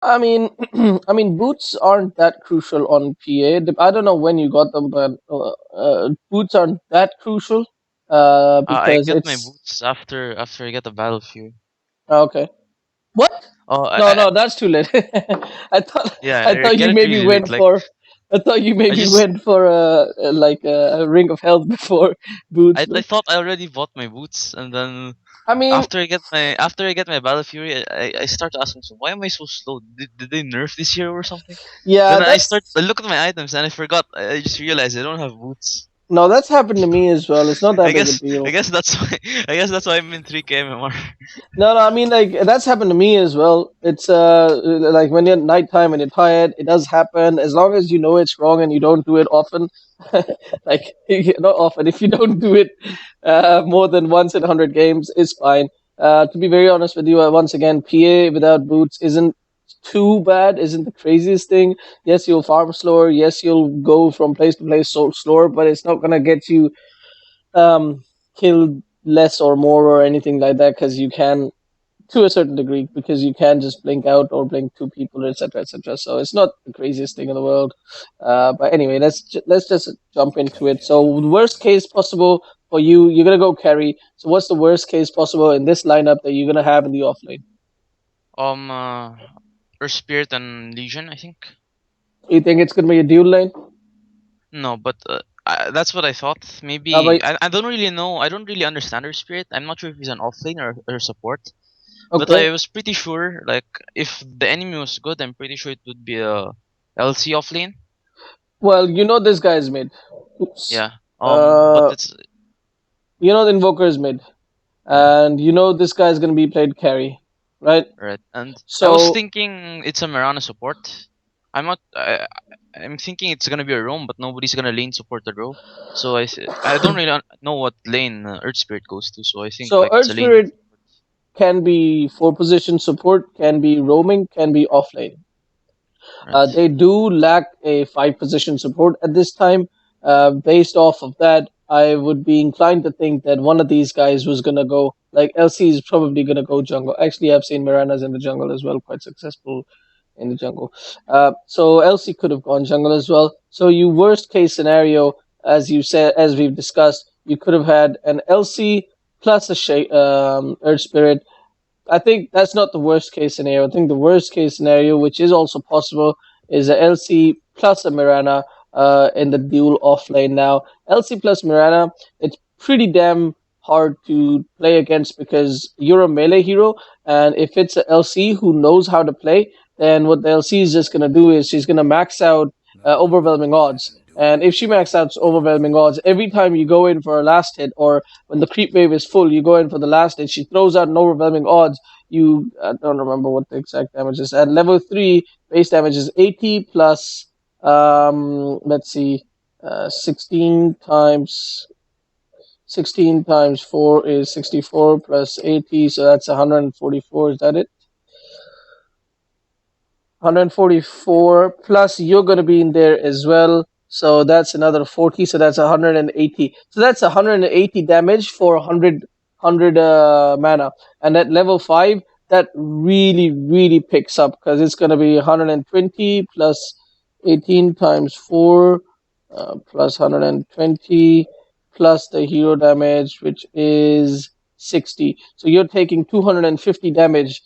I mean, I mean, boots aren't that crucial on PA. I don't know when you got them, but boots aren't that crucial. I Because get my it's boots after I get the battlefield. okay. What? Oh, No, no, that's too late. I thought, yeah, I I thought get you it maybe really late. went Like for, I thought you I maybe just went for like a ring of health before boots. I thought I already bought my boots, and then I mean, after I get my Battle Fury, I start asking myself, why am I so slow? Did they nerf this year or something? yeah, Then that's I look at my items and I forgot. I just realized I don't have boots. no, that's happened to me as well. It's not that I big a guess I deal. guess that's why I guess that's why I'm in 3K MMR. No, no, I mean like that's happened to me as well. It's like when you're at nighttime and you're tired, it does happen. As long as you know it's wrong and you don't do it often, like not often. If you don't do it more than once in 100 games, it's fine. To be very honest with you, once again, PA without boots isn't too bad. Isn't the craziest thing. Yes, you'll farm slower. Yes, you'll go from place to place so slower, but it's not gonna get you killed less or more or anything like that because you can to a certain degree because you can just blink out or blink two people, etc., etc. So it's not the craziest thing in the world. But anyway, let's just jump into it. So the worst case possible for you, you're gonna go carry. So what's the worst case possible in this lineup that you're gonna have in the offlane? Um, uh, Earth Spirit and Legion, I think. You think it's gonna be a dual lane? No, but that's what I thought. Maybe But I don't really know. I don't really understand her spirit. I'm not sure if he's an offlane or support. But okay. I was pretty sure, like, if the enemy was good, I'm pretty sure it would be a LC offlane. Well, you know this guy's mid. Oops. Yeah. But it's You know the invoker is mid, yeah, and you know this guy's gonna be played carry, right? right. And I was So thinking it's a Mirana support. I'm not. I'm thinking it's gonna be a roam, but nobody's gonna lane support the row. So I don't really know what lane Earth Spirit goes to. So I think so like it's Earth a lane. Spirit can be four position support, can be roaming, can be offlane. Right. They do lack a five position support at this time. Based off of that, I would be inclined to think that one of these guys was gonna go. Like LC is probably gonna go jungle. Actually, I've seen Miranda's in the jungle as well, quite successful in the jungle. So LC could have gone jungle as well. So you worst case scenario, as you said, as we've discussed, you could have had an LC plus a Earth Spirit. I think that's not the worst case scenario. I think the worst case scenario, which is also possible, is a LC plus a Mirana in the dual offlane. Now, LC plus Mirana, it's pretty damn hard to play against because you're a melee hero, and if it's a LC who knows how to play, then what the LC is just going to do is she's going to max out overwhelming odds. And if she maxes out overwhelming odds, every time you go in for a last hit, or when the creep wave is full, you go in for the last hit, she throws out an overwhelming odds. You, I don't remember what the exact damage is. At level 3, base damage is 80 plus, let's see, 16 times 16 times 4 is 64 plus 80, so that's 144. Is that it? 144 plus you're going to be in there as well. So that's another 40. So that's 180. So that's 180 damage for 100 mana. And at level 5, that really, really picks up because it's going to be 120 plus 18 times 4 plus 120 plus the hero damage, which is 60. So you're taking 250 damage,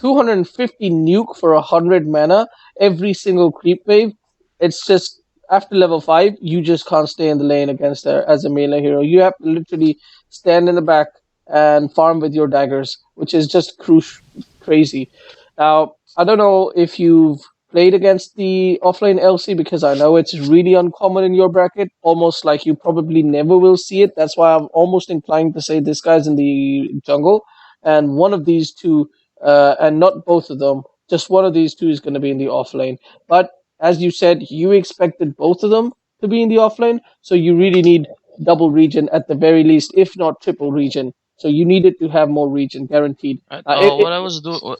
250 nuke for 100 mana every single creep wave. It's just after level 5, you just can't stay in the lane against her as a melee hero. You have to literally stand in the back and farm with your daggers, which is just crazy. Now, I don't know if you've played against the offlane LC because I know it's really uncommon in your bracket, almost like you probably never will see it. That's why I'm almost inclined to say this guy's in the jungle, and one of these two and not both of them. Just one of these two is going to be in the offlane. But as you said, you expected both of them to be in the offlane, so you really need double regen at the very least, if not triple regen. So you needed to have more regen guaranteed. Right. Uh, it, What I it, was do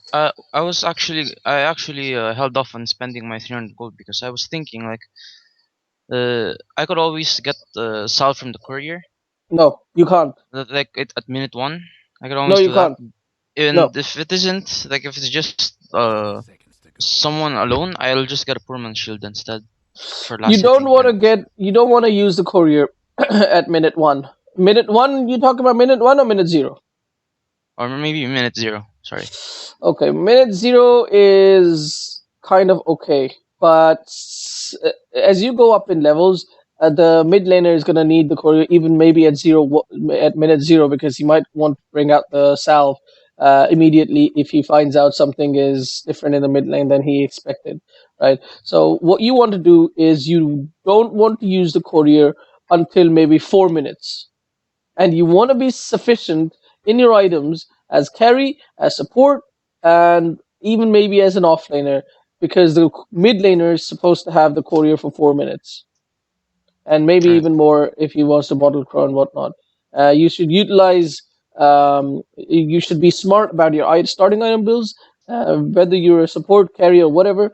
I actually held off on spending my 300 gold because I was thinking like I could always get sal from the courier no, you can't. like it at minute 1. I could No, always you do that. can't. No. And if it isn't like if it's just someone alone, I'll just get a poorman shield instead for You last don't hitting want to items. get. You don't want to use the courier at minute one. Minute one. You talking about minute one or minute zero? Or maybe minute zero. Sorry. Okay, minute zero is kind of okay, but as you go up in levels, the mid laner is gonna need the courier even maybe at at minute zero because he might want to bring out the salve immediately if he finds out something is different in the mid lane than he expected, right? So what you want to do is you don't want to use the courier until maybe 4 minutes, and you want to be sufficient in your items as carry, as support, and even maybe as an offlaner, because the mid laner is supposed to have the courier for 4 minutes, and maybe Right. even more if he wants to bottle crow and whatnot. You should utilize. You should be smart about your starting item builds, whether you're a support carry or whatever,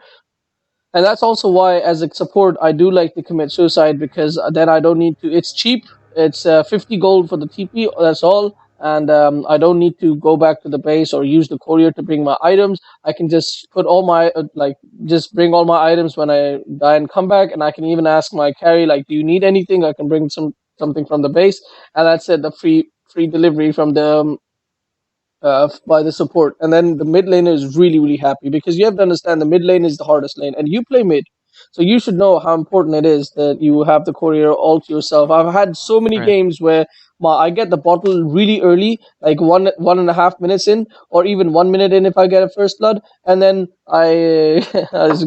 and that's also why as a support I do like to commit suicide, because then I don't need to. It's cheap. It's 50 gold for the TP, that's all. And I don't need to go back to the base or use the courier to bring my items. I can just put all my just bring all my items when I die and come back, and I can even ask my carry like, do you need anything? I can bring something from the base, and that's it. The free delivery from the by the support. And then the mid laner is really, really happy, because you have to understand the mid lane is the hardest lane, and you play mid. So you should know how important it is that you have the courier all to yourself. I've had so many Right. games where I get the bottle really early, like 1.5 minutes in, or even 1 minute in if I get a first blood, and then I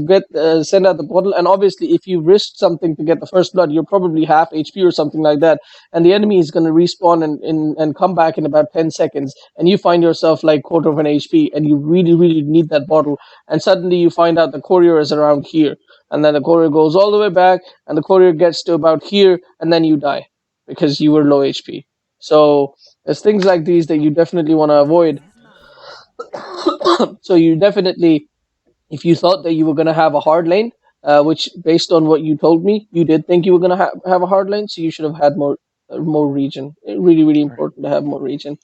get send out the bottle. And obviously, if you risk something to get the first blood, you're probably half HP or something like that, and the enemy is going to respawn and come back in about 10 seconds, and you find yourself like quarter of an HP, and you really, really need that bottle, and suddenly you find out the courier is around here, and then the courier goes all the way back, and the courier gets to about here, and then you die because you were low HP. So there's things like these that you definitely want to avoid. So you definitely, if you thought that you were going to have a hard lane, which based on what you told me, you did think you were going to have a hard lane, so you should have had more regen. Really, really Right. important to have more regen.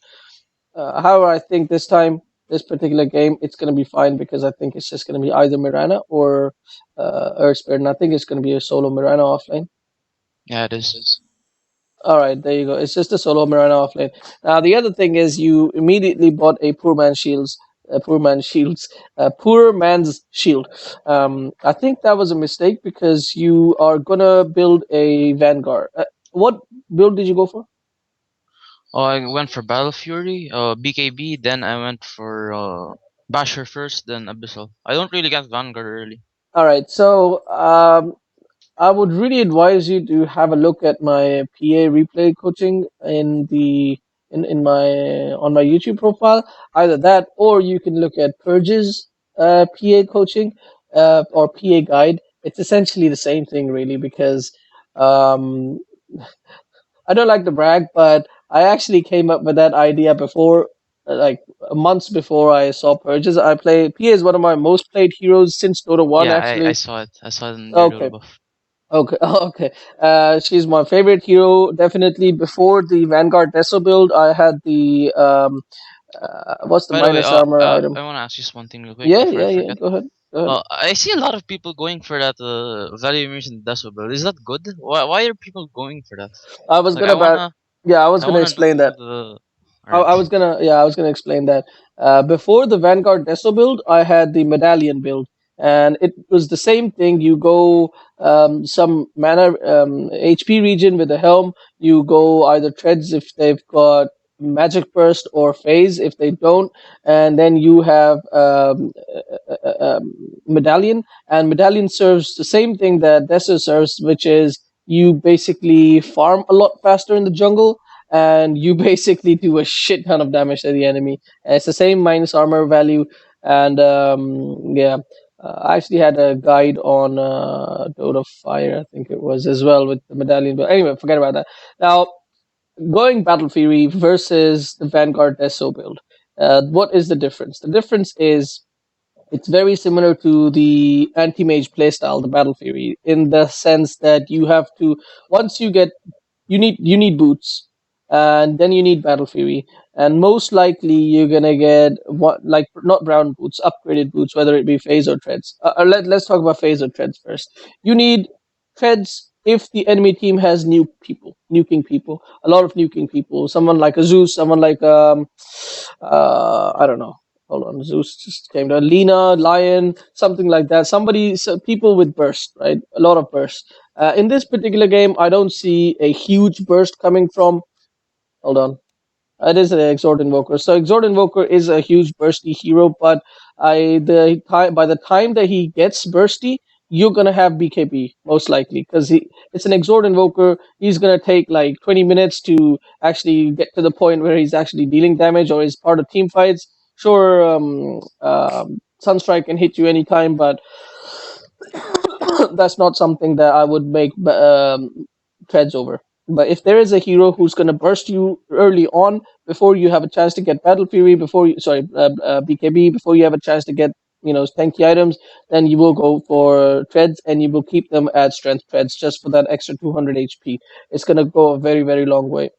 However, I think this time, this particular game, it's going to be fine, because I think it's just going to be either Mirana or Earth Spirit, and I think it's going to be a solo Mirana offlane. Yeah, it is. All right, there you go. It's just a solo Mirana offlane. Now, the other thing is you immediately bought a poor man's shield. I think that was a mistake, because you are gonna build a vanguard. What build did you go for? Oh, I went for Battle Fury, BKB, then I went for Basher first, then Abyssal. I don't really get Vanguard early. All right, so I would really advise you to have a look at my PA replay coaching in my on my YouTube profile. Either that, or you can look at Purge's PA coaching or PA guide. It's essentially the same thing, really, because um, I don't like to brag, but I actually came up with that idea before, like months before I saw Purges. I play PA is one of my most played heroes since Dota 1, Yeah, I actually. saw it. I saw it in your little Okay. buff. Okay, okay. She's my favorite hero, definitely. Before the Vanguard Deso build, I had the what's the By the way, minus armor item? I want to ask just one thing real quick Yeah, before I yeah, yeah. forget. Go ahead, go ahead. I see a lot of people going for that value immersion Deso build. Is that good? Why are people going for that? I was Like gonna about Yeah, I was I gonna wanna explain know that. the. I Alright. was gonna explain that. Before the Vanguard Deso build, I had the Medallion build, and it was the same thing. You go some mana HP region with a helm. You go either treads if they've got magic burst, or phase if they don't, and then you have Medallion, and Medallion serves the same thing that Deso serves, which is you basically farm a lot faster in the jungle, and you basically do a shit ton of damage to the enemy. And it's the same minus armor value, and yeah. I actually had a guide on Dota Fire, I think it was, as well, with the medallion. But anyway, forget about that. Now, going Battle Fury versus the Vanguard Deso build. What is the difference? The difference is it's very similar to the Anti-mage playstyle, the Battle Fury, in the sense that you have to, once you get, you need boots, and then you need Battle Fury. and most likely you're gonna get what, like, not brown boots, upgraded boots, whether it be phase or treads. Let's talk about phase or treads first. You need treads if the enemy team has nuking people, a lot of nuking people. Someone like a Zeus, someone like I don't know. Hold on, Zeus just came to Lena, Lion, something like that. Somebody, so people with burst, right? A lot of burst. In this particular game, I don't see a huge burst coming from. Hold on. It is an Exhort Invoker. So Exhort Invoker is a huge bursty hero, but by the time that he gets bursty, you're gonna have BKB most likely because it's an Exhort Invoker. He's gonna take like 20 minutes to actually get to the point where he's actually dealing damage or is part of team fights. Sure, Sunstrike can hit you anytime, but that's not something that I would make treads over. But if there is a hero who's going to burst you early on before you have a chance to get Battle Fury, BKB, before you have a chance to get tanky items, then you will go for treads and you will keep them at strength treads just for that extra 200 HP. It's going to go a very, very long way.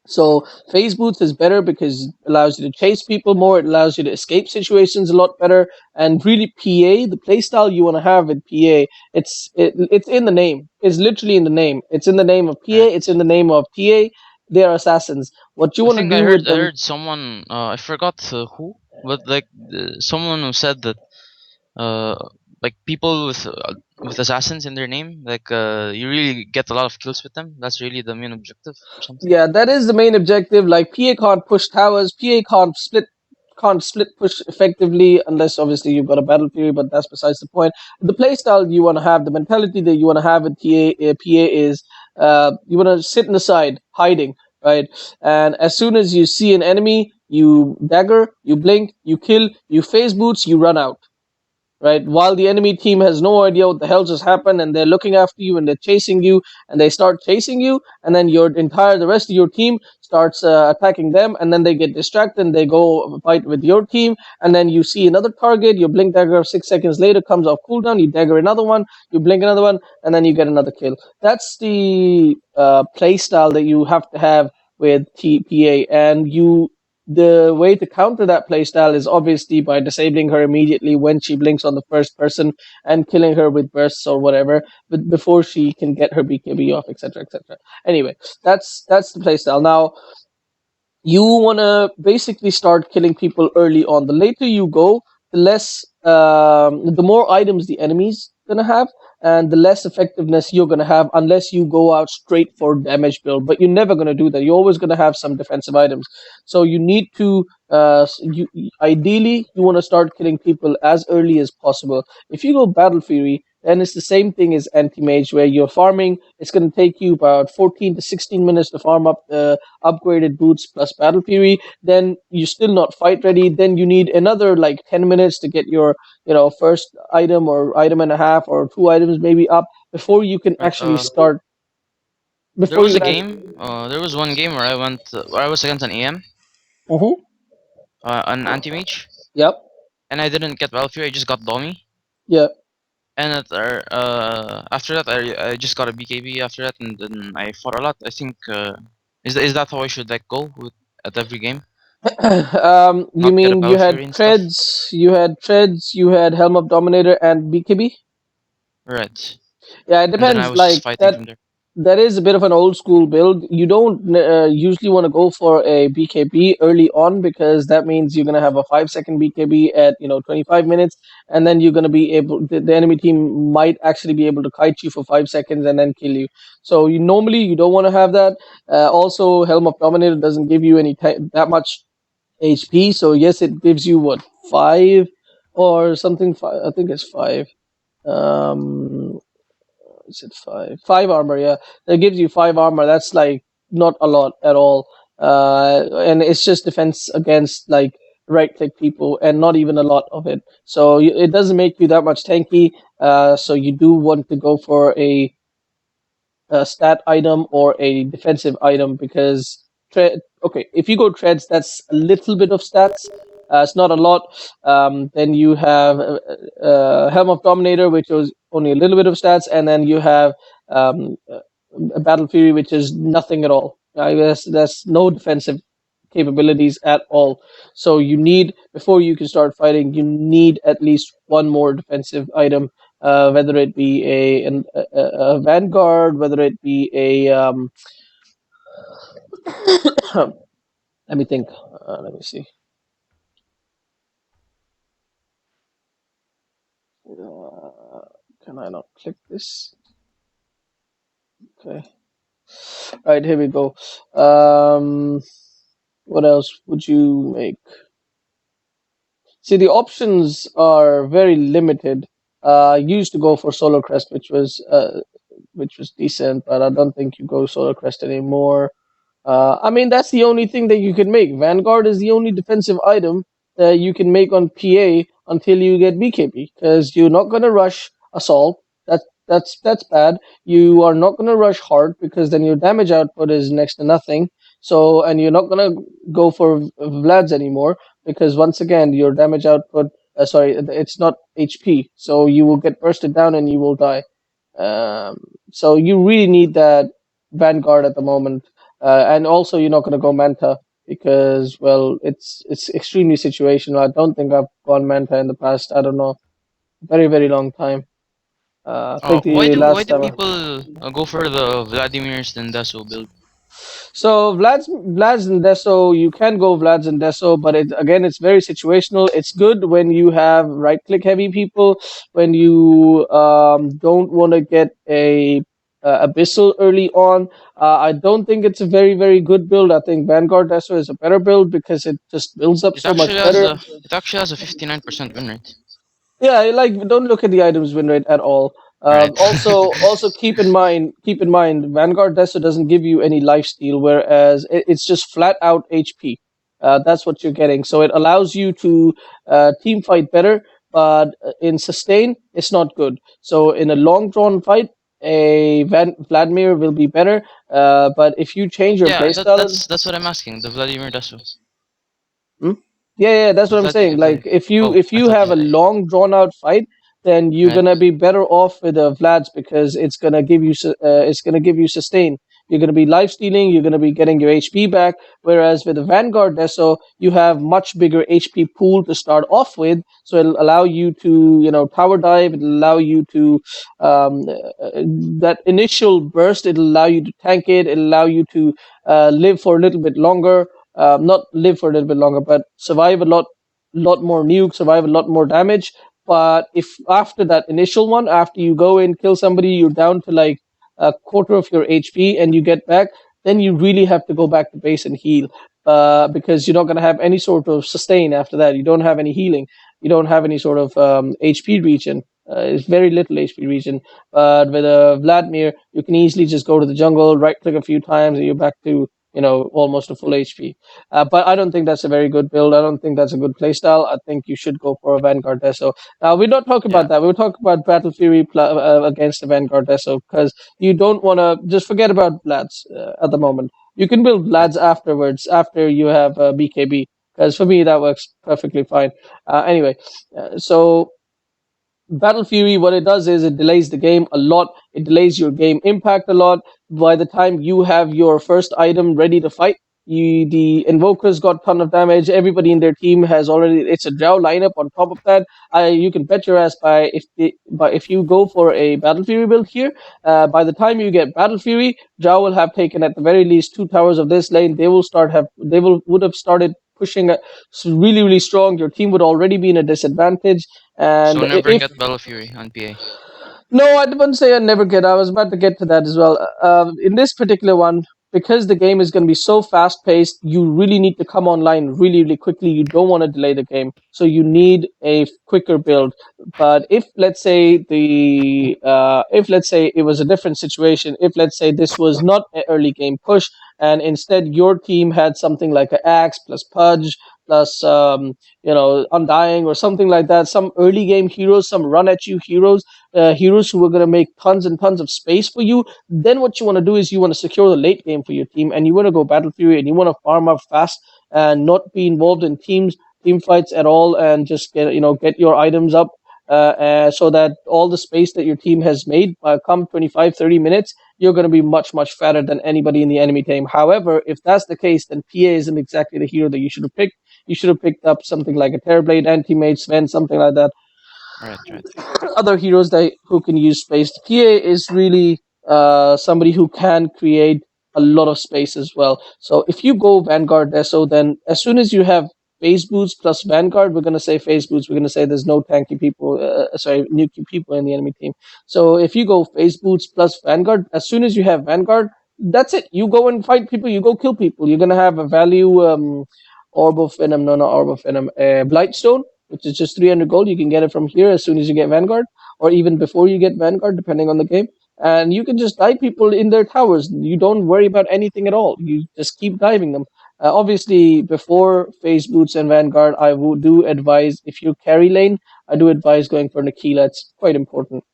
So phase boots is better because it allows you to chase people more. It allows you to escape situations a lot better. And really, PA, the playstyle you want to have with PA, it's in the name. It's literally in the name. It's in the name of PA. It's in Right. the name of TA. They are assassins. What you I want to think I do with heard I them? heard someone I forgot who, but like someone who said that uh like people with assassins in their name, like you really get a lot of kills with them. That's really the main objective or something. Yeah, that is the main objective. Like PA can't push towers. PA can't split push effectively unless obviously you've got a battle fury, but that's besides the point. The playstyle you want to have, the mentality that you want to have with PA is you want to sit in the side, hiding, right? And as soon as you see an enemy, you dagger, you blink, you kill, you phase boots, you run out, right? While the enemy team has no idea what the hell just happened, and they're looking after you and they're chasing you, and they start chasing you, and then the rest of your team starts attacking them, and then they get distracted and they go fight with your team, and then you see another target, you blink dagger 6 seconds later, comes off cooldown, you dagger another one, you blink another one, and then you get another kill. That's the play style that you have to have with TPA, and the way to counter that playstyle is obviously by disabling her immediately when she blinks on the first person and killing her with bursts or whatever, but before she can get her BKB off, etc., etc. Anyway, that's the playstyle. Now, you want to basically start killing people early on. The later you go, the more items the enemy's gonna have, and the less effectiveness you're gonna have unless you go out straight for damage build. But you're never gonna do that. You're always gonna have some defensive items. So you need to, ideally, you want to start killing people as early as possible. If you go Battle Fury, then it's the same thing as Anti-mage, where you're farming. It's going to take you about 14 to 16 minutes to farm up the upgraded boots plus Battle Fury. Then you're still not fight ready. Then you need another like 10 minutes to get your first item or item and a half or two items maybe up before you can Right. actually start. There Before was you a can game. There was one game where I was against an AM, Mm-hmm. an anti-mage, Yep. and I didn't get Valkyrie. I just got Domi. Yeah. And after that, I just got a BKB after that, and then I fought a lot. I think is that how I should like go at every game? You Not get a mean you Battle had Fury and stuff. treads, you had Helm of Dominator and BKB? Right. Yeah, it And then I depends. was just Like fighting that, from there. that is a bit of an old school build. You don't usually want to go for a BKB early on because that means you're gonna have a 5 second BKB at 25 minutes, and then you're gonna be able. The enemy team might actually be able to kite you for 5 seconds and then kill you. So you don't want to have that. Also, Helm of Dominator doesn't give you that much HP. So yes, it gives you what, five or something. Five, I think it's five. Um, is it five? Five armor, yeah. That gives you five armor. That's like not a lot at all. And it's just defense against like right click people, and not even a lot of it. So it doesn't make you that much tanky. So you do want to go for a stat item or a defensive item because okay, if you go treads, that's a little bit of stats. It's not a lot. Then you have Helm of Dominator, which was only a little bit of stats, and then you have a Battle Fury, which is nothing at all. I guess that's no defensive. capabilities at all. So you need, before you can start fighting, you need at least one more defensive item, whether it be a vanguard, whether it be a let me think. Let me see. Uh, can I not click this? Okay. All right, here we go. What else would you make? See, the options are very limited. I used to go for Solar Crest, which was decent, but I don't think you go Solar Crest anymore. I mean, that's the only thing that you can make. Vanguard is the only defensive item that you can make on PA until you get BKB, because you're not going to rush Assault. That's bad. You are not going to rush Hard, because then your damage output is next to nothing. So, and you're not going to go for Vlads anymore, because once again, your damage output, sorry, it's not HP. So you will get bursted down and you will die. Um, so you really need that Vanguard at the moment, and also you're not going to go Manta because, well, it's extremely situational. I don't think I've gone Manta in the past. I don't know, very long time. I think Why the do last time. people go for the Vladimir's Dendasu build? So Vlad's and Deso, you can go Vlad's and Deso, but it's very situational. It's good when you have right click heavy people, when you don't want to get a abyssal early on. I don't think it's a very good build. I think Vanguard Deso is a better build because it just builds up It so much actually has better. a it actually has a 59% win rate. Yeah, like don't look at the items win rate at all. Right. Also keep in mind, Vanguard Dessa doesn't give you any life steal, whereas it's just flat out HP. That's what you're getting. So it allows you to team fight better, but in sustain, it's not good. So in a long drawn fight, a Vladimir will be better. But if you change your Yeah, playstyle, that's what I'm asking. The Vladimir Dasu. hmm? Yeah, that's The what I'm saying. Like Vladi. Oh, if I you thought have you. a long drawn out fight, then you're Right. gonna be better off with the Vlads because it's gonna give you sustain. You're gonna be life stealing. You're gonna be getting your HP back. Whereas with the Vanguard Deso, you have much bigger HP pool to start off with, so it'll allow you to tower dive. It'll allow you to that initial burst. It'll allow you to tank it. It'll allow you to live for a little bit longer, not live for a little bit longer, but survive a lot more nuke, survive a lot more damage. But if after that initial one, after you go in, kill somebody, you're down to like a quarter of your HP and you get back, then you really have to go back to base and heal. Because you're not going to have any sort of sustain after that. You don't have any healing. You don't have any sort of HP region. It's very little HP region. But with a Vladimir, you can easily just go to the jungle, right click a few times, and you're back to almost a full HP. But I don't think that's a very good build. I don't think that's a good playstyle. I think you should go for a Vanguard Deso. Now, we don't talk Yeah. about that. We'll talk about Battle Fury against the Vanguard Deso because you don't want to just forget about Lads at the moment. You can build Right. Lads afterwards, after you have BKB. Because for me, that works perfectly fine. Anyway, so Battle Fury, what it does is it delays the game a lot. It delays your game impact a lot. By the time you have your first item ready to fight, the invokers got ton of damage. Everybody in their team has already. It's a Drow lineup. On top of that, you can bet your ass by if you go for a Battle Fury build here, by the time you get Battle Fury, Drow will have taken at the very least two towers of this lane. They would have started pushing really strong. Your team would already be in a disadvantage, So and never if get Battle Fury on PA. no, I wouldn't say I never get. I was about to get to that as well. In this particular one, because the game is going to be so fast paced, you really need to come online really quickly. You don't want to delay the game, so you need a quicker build. But if let's say it was a different situation, if let's say this was not an early game push, and instead your team had something like an axe plus pudge plus undying or something like that, some early game heroes, some run at you heroes who are going to make tons and tons of space for you, then what you want to do is you want to secure the late game for your team, and you want to go Battle Fury, and you want to farm up fast and not be involved in team fights at all, and just get your items up, so that all the space that your team has made come 25-30 minutes, you're going to be much, much fatter than anybody in the enemy team. However, if that's the case, then PA isn't exactly the hero that you should have picked. You should have picked up something like a Terrorblade, Anti-mage, Sven, something like that. Right, right. Other heroes that who can use space. PA is really somebody who can create a lot of space as well. So if you go Vanguard Deso, then as soon as you have phase boots plus Vanguard, we're gonna say phase boots. We're gonna say there's no tanky people, nuky people in the enemy team. So if you go phase boots plus Vanguard, as soon as you have Vanguard, that's it. You go and fight people. You go kill people. You're gonna have a value orb of venom, no, not orb of venom, Blightstone, which is just 300 gold. You can get it from here as soon as you get Vanguard, or even before you get Vanguard, depending on the game. And you can just dive people in their towers. You don't worry about anything at all. You just keep diving them. Obviously, before phase boots and Vanguard, I would do advise if you carry lane, I do advise going for Nikila. It's quite important.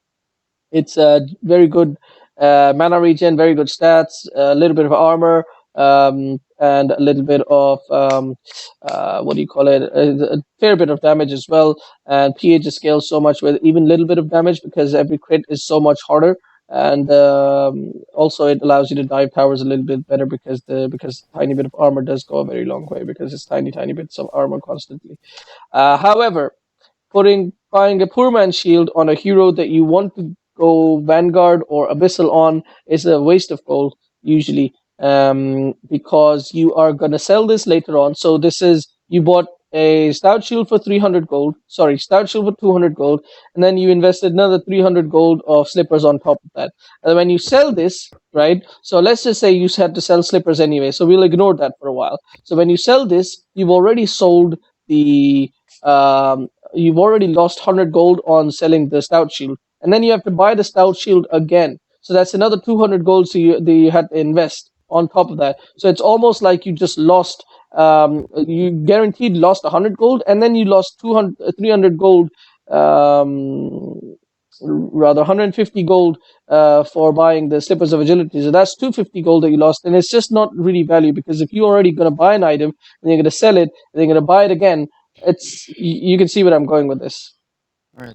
It's very good mana regen, very good stats, a little bit of armor, and a little bit of what do you call it? A fair bit of damage as well. And PA just scales so much with even little bit of damage because every crit is so much harder. And also it allows you to dive towers a little bit better because tiny bit of armor does go a very long way because it's tiny bits of armor constantly. However, buying a poor man shield on a hero that you want to go Vanguard or Abyssal on is a waste of gold usually, because you are gonna sell this later on. So this is you bought a stout shield for 300 gold. Sorry, stout shield for 200 gold, and then you invested another 300 gold of slippers on top of that. And when you sell this, right? So let's just say you had to sell slippers anyway. So we'll ignore that for a while. So when you sell this, you've already sold the you've already lost 100 gold on selling the stout shield, and then you have to buy the stout shield again. So that's another 200 gold. So you had to invest on top of that. So it's almost like you just lost. You guaranteed lost 100 gold, and then you lost 300 gold. Rather 150 gold for buying the slippers of agility. So that's 250 gold that you lost, and it's just not really value because if you're already going to buy an item and you're going to sell it and you're going to buy it again, you can see where I'm going with this. Right.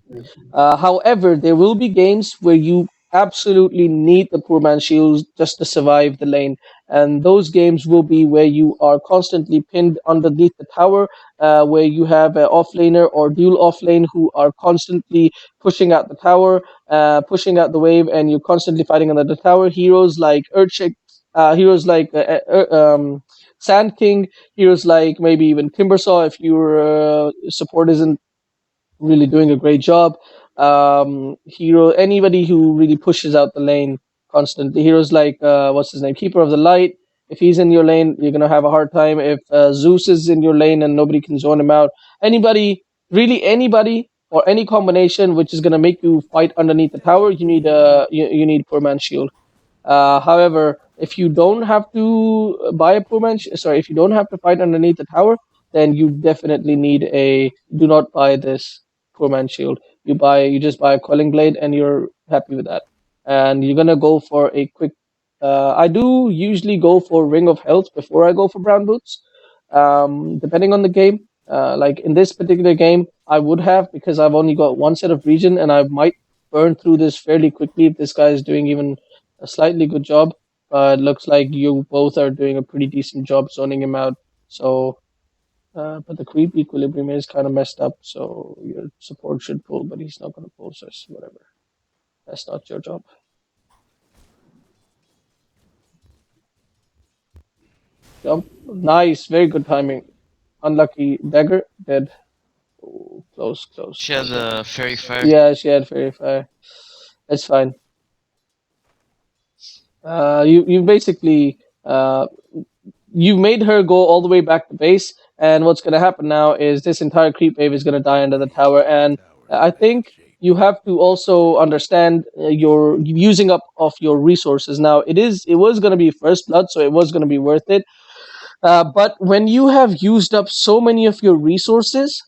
However, there will be games where you absolutely need the poor man shields just to survive the lane, and those games will be where you are constantly pinned underneath the tower, where you have an offlaner or dual offlane who are constantly pushing out the tower, pushing out the wave, and you're constantly fighting under the tower. Heroes like Earthshake, heroes like Sand King, heroes like maybe even Timbersaw if your support isn't really doing a great job. Anybody who really pushes out the lane constantly. Heroes like what's his name, Keeper of the Light. If he's in your lane, you're gonna have a hard time. If Zeus is in your lane and nobody can zone him out, anybody, or any combination which is gonna make you fight underneath the tower, you need poor man shield. However, if you don't have to buy a if you don't have to fight underneath the tower, then you definitely need a. Do not buy this poor man shield. You just buy a quelling blade, and you're happy with that. And you're gonna go for a quick. I do usually go for Ring of Health before I go for brown boots, depending on the game. Like in this particular game, I would have because I've only got one set of regen, and I might burn through this fairly quickly if this guy is doing even a slightly good job. But it looks like you both are doing a pretty decent job zoning him out. So, but the creep equilibrium is kind of messed up. So your support should pull, but he's not going to pull. So it's whatever. That's not your job. Jump. Nice. Very good timing. Unlucky dagger. Dead. Oh, close. She had a fairy fire. Yeah, she had fairy fire. It's fine. You basically you made her go all the way back to base, and what's going to happen now is this entire creep wave is going to die under the tower, and I think you have to also understand your using up of your resources. Now it was going to be first blood, so it was going to be worth it. But when you have used up so many of your resources,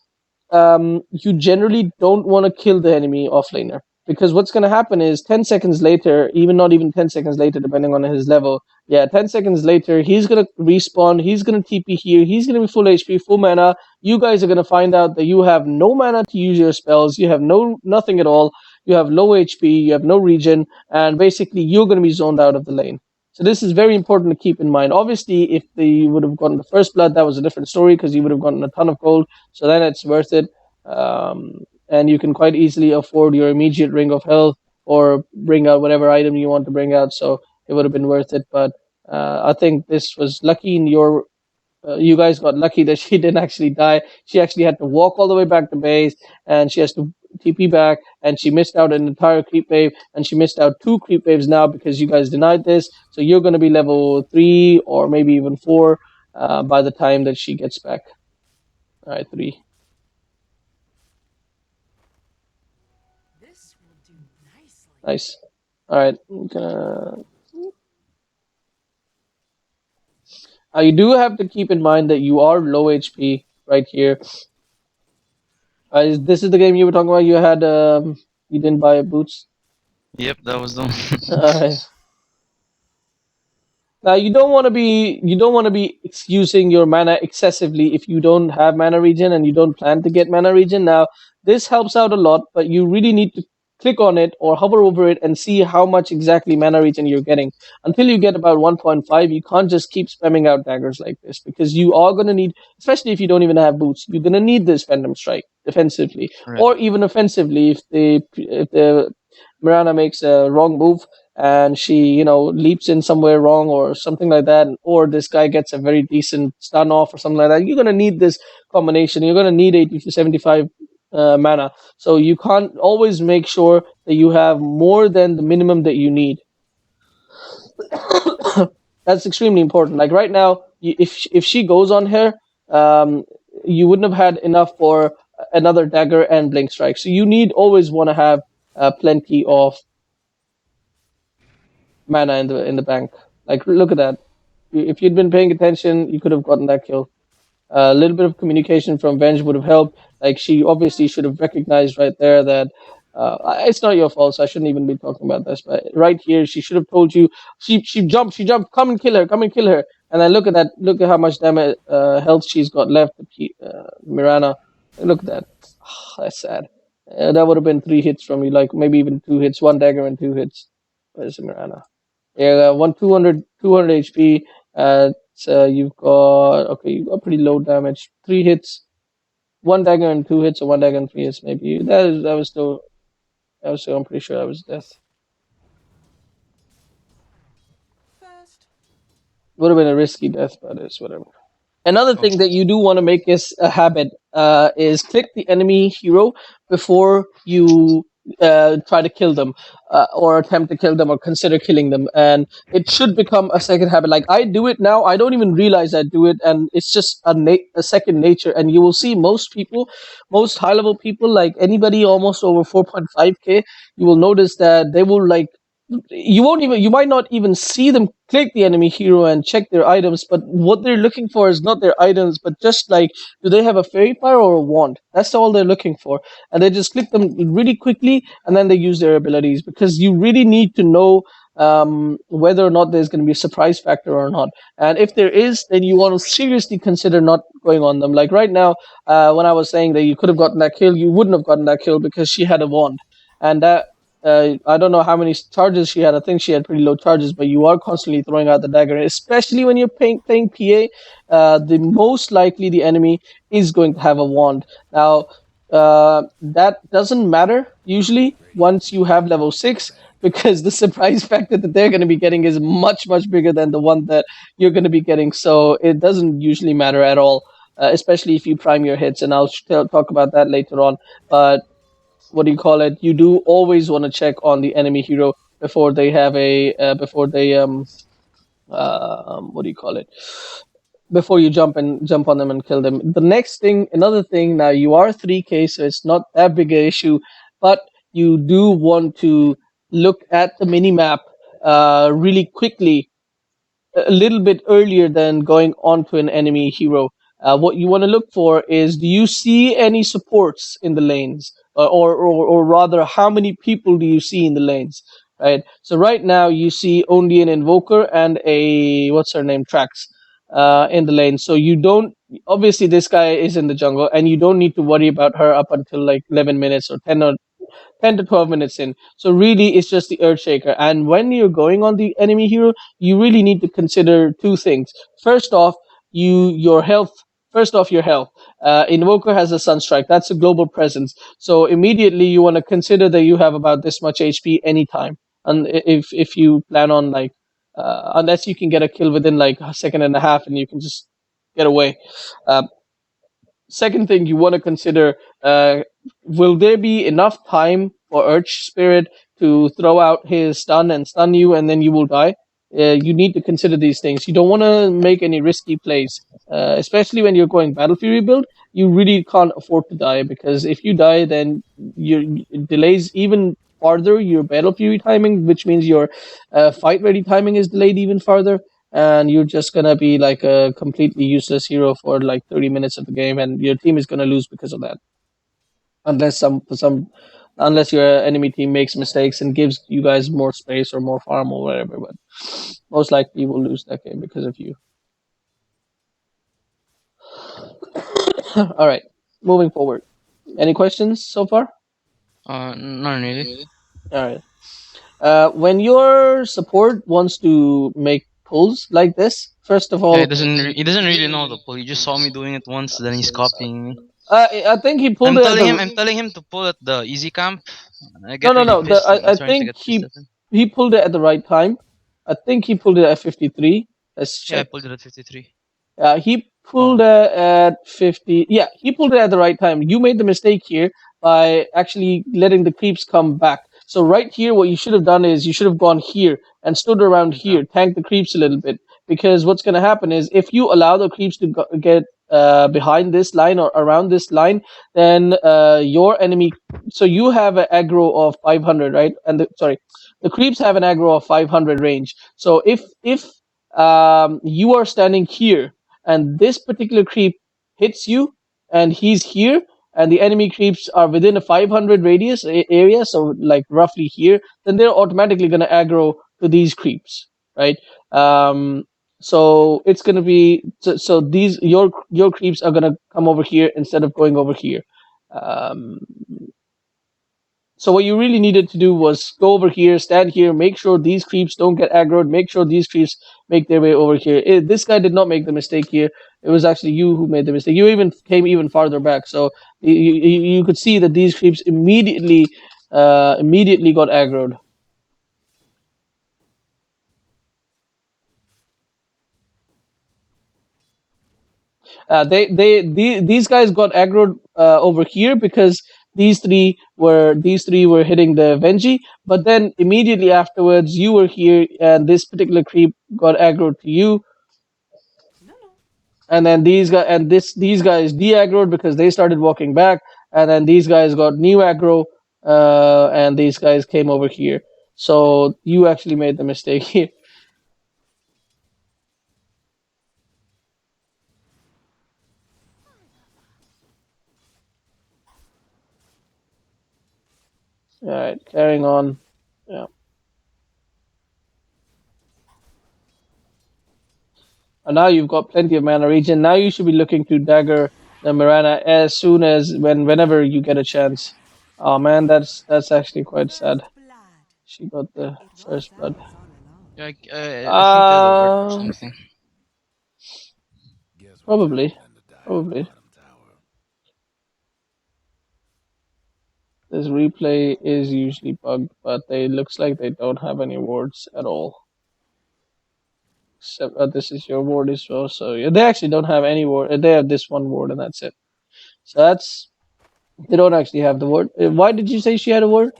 you generally don't want to kill the enemy offlaner. Because what's going to happen is 10 seconds later, not even 10 seconds later, depending on his level, 10 seconds later, he's going to respawn, he's going to TP here, he's going to be full HP, full mana. You guys are going to find out that you have no mana to use your spells, you have nothing at all. you have low HP, you have no regen, and basically you're going to be zoned out of the lane. So this is very important to keep in mind. Obviously, if they would have gotten the first blood, that was a different story because you would have gotten a ton of gold. So then it's worth it, and you can quite easily afford your immediate ring of health or bring out whatever item you want to bring out. So it would have been worth it. But I think this was lucky in your you guys got lucky that she didn't actually die. She actually had to walk all the way back to base, and she has to TP back, and she missed out an entire creep wave, and she missed out two creep waves now because you guys denied this. So you're going to be level 3 or maybe even 4 by the time that she gets back. All right, 3. This will do nicely. Nice. All right. You do have to keep in mind that you are low HP right here. This is the game you were talking about. You had you didn't buy boots. Yep, that was the one. Alright. Now you don't want to be using your mana excessively if you don't have mana regen and you don't plan to get mana regen. Now this helps out a lot, but you really need to click on it or hover over it and see how much exactly mana regen you're getting. Until you get about 1.5, you can't just keep spamming out daggers like this because you are gonna need, especially if you don't even have boots, you're gonna need this Phantom Strike defensively Right. or even offensively if the Mirana makes a wrong move and she, leaps in somewhere wrong or something like that, or this guy gets a very decent stun off or something like that, you're going to need this combination. You're going to need 80 to 75 mana. So you can't always make sure that you have more than the minimum that you need. That's extremely important. Like right now, if she goes on her, you wouldn't have had enough for another dagger and blink strike. So you need always want to have plenty of mana in the bank. Like look at that. If you'd been paying attention, you could have gotten that kill. A little bit of communication from Venge would have helped. Like she obviously should have recognized right there that it's not your fault, so I shouldn't even be talking about this. But right here, she should have told you. She jumped. She jumped. Come and kill her. Come and kill her. And then look at that. Look at how much damage health she's got left. Mirana. Look at that. That's sad. That would have been 3 hits from you. Like maybe even 2 hits. 1 dagger and 2 hits. Where's Mirana? Yeah, 200 HP. So you've got pretty low damage. 3 hits, 1 dagger and 2 hits, or 1 dagger and 3 hits. Maybe that was still. I'm pretty sure that was death. First. Would have been a risky death, but it's whatever. Another thing that you do want to make is a habit is click the enemy hero before you try to kill them or attempt to kill them or consider killing them. And it should become a second habit. Like I do it now. I don't even realize I do it. And it's just a second nature. And you will see most people, most high level people, like anybody almost over 4.5k, you will notice that they will like you might not even see them click the enemy hero and check their items, but what they're looking for is not their items, but just like, do they have a fairy fire or a wand? That's all they're looking for. And they just click them really quickly and then they use their abilities because you really need to know whether or not there's going to be a surprise factor or not. And if there is, then you want to seriously consider not going on them. Like right now, when I was saying that you could have gotten that kill, you wouldn't have gotten that kill because she had a wand. And that I don't know how many charges she had. I think she had pretty low charges, but you are constantly throwing out the dagger, especially when you're playing PA. The most likely the enemy is going to have a wand. Now, that doesn't matter usually once you have level 6, because the surprise factor that they're going to be getting is much, much bigger than the one that you're going to be getting. So it doesn't usually matter at all, especially if you prime your hits, and I'll talk about that later on. But what do you call it? You do always want to check on the enemy hero before they have before they what do you call it? Before you jump on them and kill them. The next thing, another thing. Now you are 3k, so it's not that big an issue, but you do want to look at the mini map really quickly, a little bit earlier than going on to an enemy hero. What you want to look for is, do you see any supports in the lanes? Or rather, how many people do you see in the lanes? Right. So right now you see only an invoker and a what's her name, Trax, in the lane. So you don't, obviously this guy is in the jungle, and you don't need to worry about her up until like 11 minutes or 10 or 10 to 12 minutes in. So really, it's just the Earthshaker. And when you're going on the enemy hero, you really need to consider two things. First off, your health. First off, your health. Invoker has a Sunstrike. That's a global presence. So immediately you want to consider that you have about this much HP anytime. And if you plan on like, unless you can get a kill within like a second and a half, and you can just get away. Uh, Second thing you want to consider, will there be enough time for Urge Spirit to throw out his stun and stun you, and then you will die? You need to consider these things. You don't want to make any risky plays, especially when you're going Battle Fury build. You really can't afford to die, because if you die, then it delays even farther your Battle Fury timing, which means your fight ready timing is delayed even farther, and you're just gonna be like a completely useless hero for like 30 minutes of the game, and your team is gonna lose because of that. Unless unless your enemy team makes mistakes and gives you guys more space or more farm or whatever, but most likely you will lose that game because of you. All right, moving forward. Any questions so far? Not really. All right. When your support wants to make pulls like this, first of Yeah, all, he doesn't really know the pull. He just saw me doing it once, then he's copying me. I think he pulled it at the. I'm telling him to pull at the easy camp. I No, get no, really no. pissed. I'm I starting to think get pissed at him. he pulled it at the right time. I think he pulled it at 53. Let's Yeah, I check. pulled it at 53. He pulled it at 50. Yeah, he pulled it at the right time. You made the mistake here by actually letting the creeps come back. So right here, what you should have done is you should have gone here and stood around here, tanked the creeps a little bit. Because what's going to happen is if you allow the creeps to get behind this line or around this line, then your enemy. So you have an aggro of 500, right? And the creeps have an aggro of 500 range. So if you are standing here and this particular creep hits you and he's here and the enemy creeps are within a 500 radius area, so like roughly here, then they're automatically going to aggro to these creeps, right? So it's going to be so these your creeps are going to come over here instead of going over here. um, so what you really needed to do was go over here, stand here, make sure these creeps don't get aggroed, make sure these creeps make their way over here. This guy did not make the mistake here. It was actually you who made the mistake. You even came even farther back, so you could see that these creeps immediately got aggroed. These guys got aggroed over here because these three were hitting the Venji, but then immediately afterwards you were here and this particular creep got aggroed to you, No, no. and then these guys de-aggroed because they started walking back, and then these guys got new aggro, and these guys came over here. So you actually made the mistake here. All right, carrying on. Yeah. And now you've got plenty of mana regen. Now you should be looking to dagger the Mirana as soon as whenever you get a chance. Oh man, that's actually quite sad. First blood. She got the It was first blood. ours all along. Yeah, I think they had a ward or Uh, something. probably, probably. This replay is usually bugged, but they looks like they don't have any wards at all. Except this is your ward as well. So yeah, they actually don't have any ward. They have this one ward and that's it. So they don't actually have the ward. Why did you say she had a ward?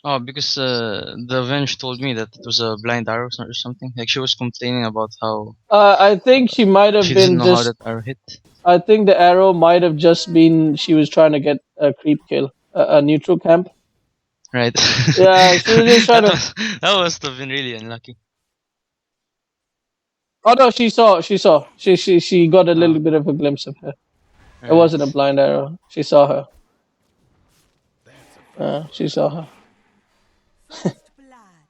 Oh, because the Venge told me that it was a blind arrow or something. Like she was complaining about how I think she might have she doesn't been know how just. that arrow hit. I think the arrow might have just been she was trying to get a creep kill, a neutral camp. Right. Yeah, she was just trying to. That must have been really unlucky. Oh no, she got a little bit of a glimpse of her. It Right. wasn't a blind arrow. She saw her. She saw her. First blood.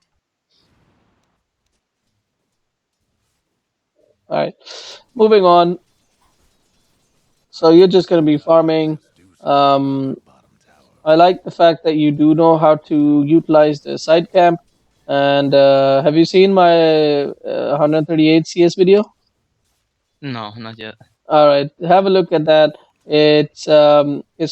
All right, moving on. So you're just gonna be farming. I like the fact that you do know how to utilize the side camp. And have you seen my 138 CS video? No, not yet. All right, have a look at that. It's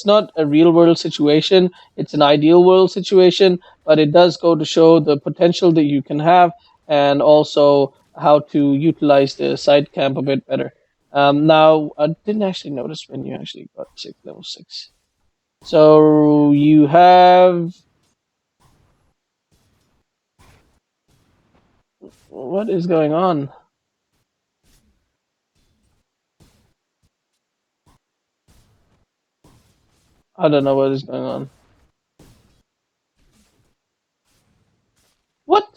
not a real world situation. It's an ideal world situation, but it does go to show the potential that you can have, and also how to utilize the side camp a bit better. Now, I didn't actually notice when you actually got level 6. So you have, what is going on? I don't know what is going on. What?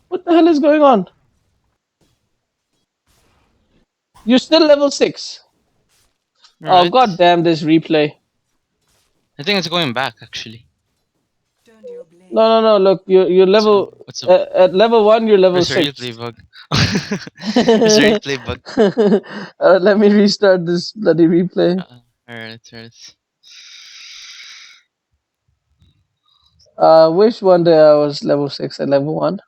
What the hell is going on? You're still level 6. Oh, Right. god damn this replay. I think it's going back actually. Turn to your blade. No. Look, you're level What's up? at level 1. You're level Where's the 6. replay bug? Where's the replay bug? Let me restart this bloody replay. Alright. Wish one day I was level 6 at level 1,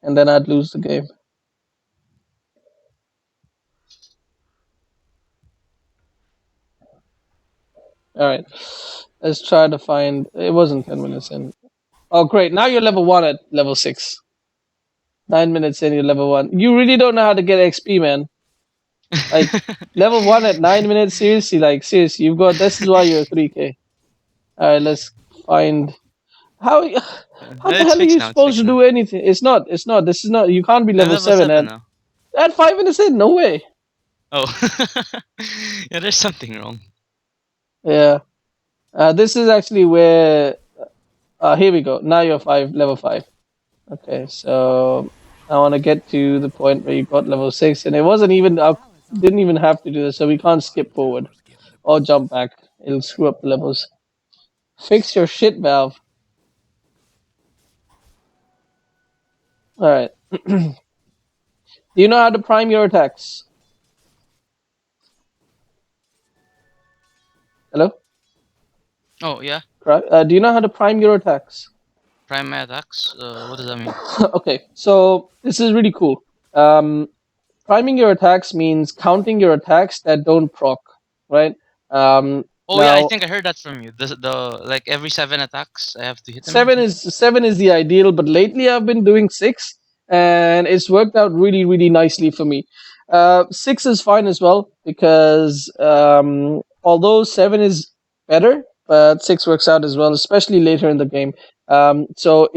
and then I'd lose the game. Alright, let's try to find. It wasn't 10 minutes in. Oh, great. Now you're level 1 at level 6. 9 minutes in, you're level 1. You really don't know how to get XP, man. Like, level 1 at 9 minutes? Seriously, you've got. This is why you're 3K. Alright, let's find. How the It's hell are fixed you now, it's supposed fixed to do anything? It's not. This is not. You can't be I'm level level 7 7 now. at 5 minutes in. No way. Oh. Yeah, there's something wrong. Yeah. This is actually where. Here we go. Now you're level 5. Okay, so I want to get to the point where you got level 6, and it wasn't even. Didn't even have to do this, so we can't skip forward or jump back. It'll screw up the levels. Fix your shit, Valve. Alright. Do you know how to prime your attacks? Hello? Oh, yeah. Do you know how to prime your attacks? Prime attacks? What does that mean? Okay, so this is really cool. Priming your attacks means counting your attacks that don't proc, right? Oh yeah, I Now, think I heard that from you. The like every 7 attacks I have to hit them. seven is the ideal, but lately I've been doing 6, and it's worked out really nicely for me. 6 is fine as well because although 7 is better, but 6 works out as well, especially later in the game. So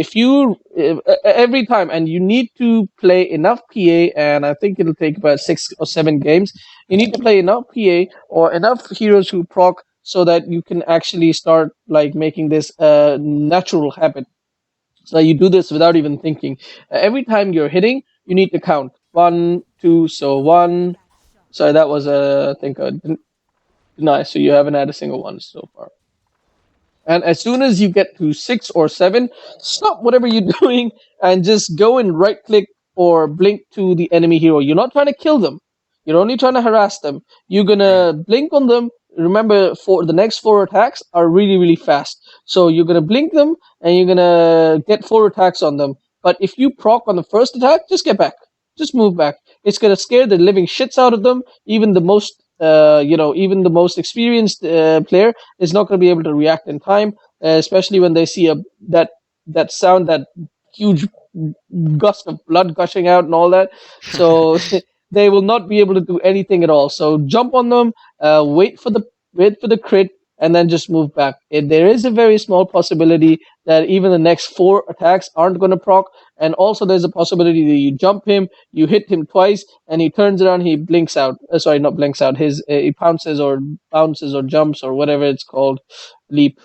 every time, and you need to play enough PA, and I think it'll take about 6 or 7 games. You need to play enough PA or enough heroes who proc so that you can actually start like making this a natural habit. So you do this without even thinking. Every time you're hitting, you need to count 1, 2. So 1. Sorry, that was I think nice. So you haven't had a single one so far. And as soon as you get to 6 or 7, stop whatever you're doing and just go and right click or blink to the enemy hero. You're not trying to kill them. You're only trying to harass them. You're gonna blink on them. Remember, for the next 4 attacks are really fast. So you're gonna blink them and you're gonna get 4 attacks on them. But if you proc on the first attack, just get back. Just move back. It's gonna scare the living shits out of them. Even the most, even the most experienced player is not gonna be able to react in time, especially when they see that sound, that huge gust of blood gushing out and all that. So they will not be able to do anything at all. So jump on them, wait for the crit, and then just move back. There is a very small possibility that even the next 4 attacks aren't going to proc, and also there's a possibility that you jump him, you hit him twice, and he turns around, he blinks out. Sorry, not blinks out. He pounces or bounces or jumps or whatever it's called, leap.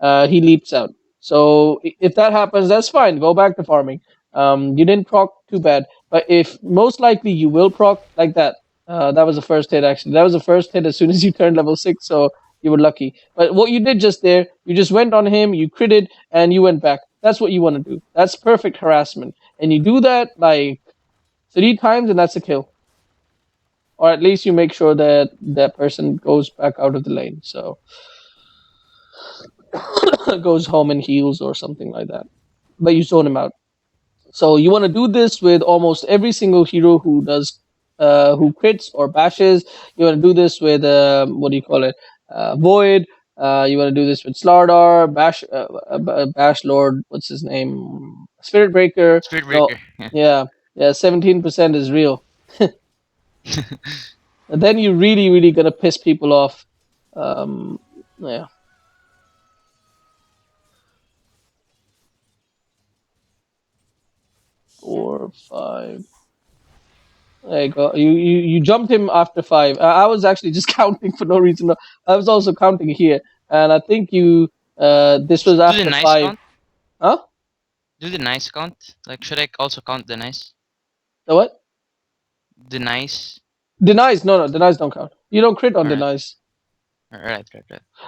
He leaps out. So if that happens, that's fine. Go back to farming. You didn't proc too bad, but if most likely you will proc like that. That was the first hit actually. That was the first hit as soon as you turned level 6, so you were lucky. But what you did just there, you just went on him, you critted, and you went back. That's what you want to do. That's perfect harassment. And you do that like 3 times, and that's a kill. Or at least you make sure that that person goes back out of the lane. So goes home and heals or something like that. But you zone him out. So you want to do this with almost every single hero who does who crits or bashes. You want to do this with what do you call it? Void. You want to do this with Slardar, Bash Lord. What's his name? Spirit Breaker. Spirit No, breaker. Yeah. yeah, yeah. 17% is real. And then you're really gonna piss people off. Yeah. 4, 5. There you go. You jumped him after 5. I was actually just counting for no reason. I was also counting here, and I think you. This was Do the after nice 5. count. Huh? Do the nice count. Like, should I also count the nice? The what? The nice. Denies? No, denies don't count. You don't crit on All right. denies. Right.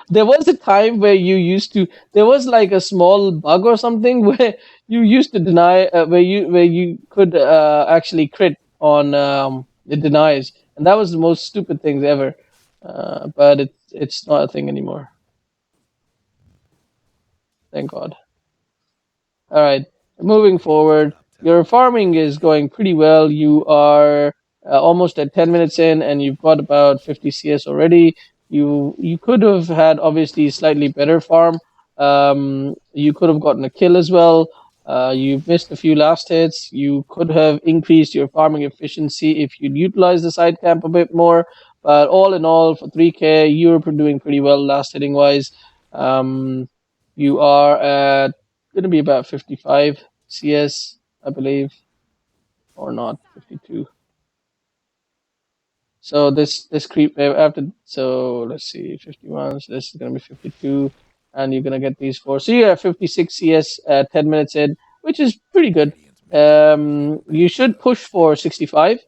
There was a time where you used to. There was like a small bug or something where you used to deny, where you could actually crit on the denies, and that was the most stupid things ever. But it's not a thing anymore. Thank God. All right, moving forward, your farming is going pretty well. You are almost at 10 minutes in, and you've got about 50 CS already. You could have had obviously slightly better farm. You could have gotten a kill as well. You've missed a few last hits. You could have increased your farming efficiency if you'd utilized the side camp a bit more. But all in all, for 3K, you're doing pretty well last hitting wise. You are at going to be about 55 CS, I believe, or not 52. So this creep after, so let's see, 51. So this is going to be 52, and you're going to get these four. So you're at 56 CS at 10 minutes in, which is pretty good. You should push for 65,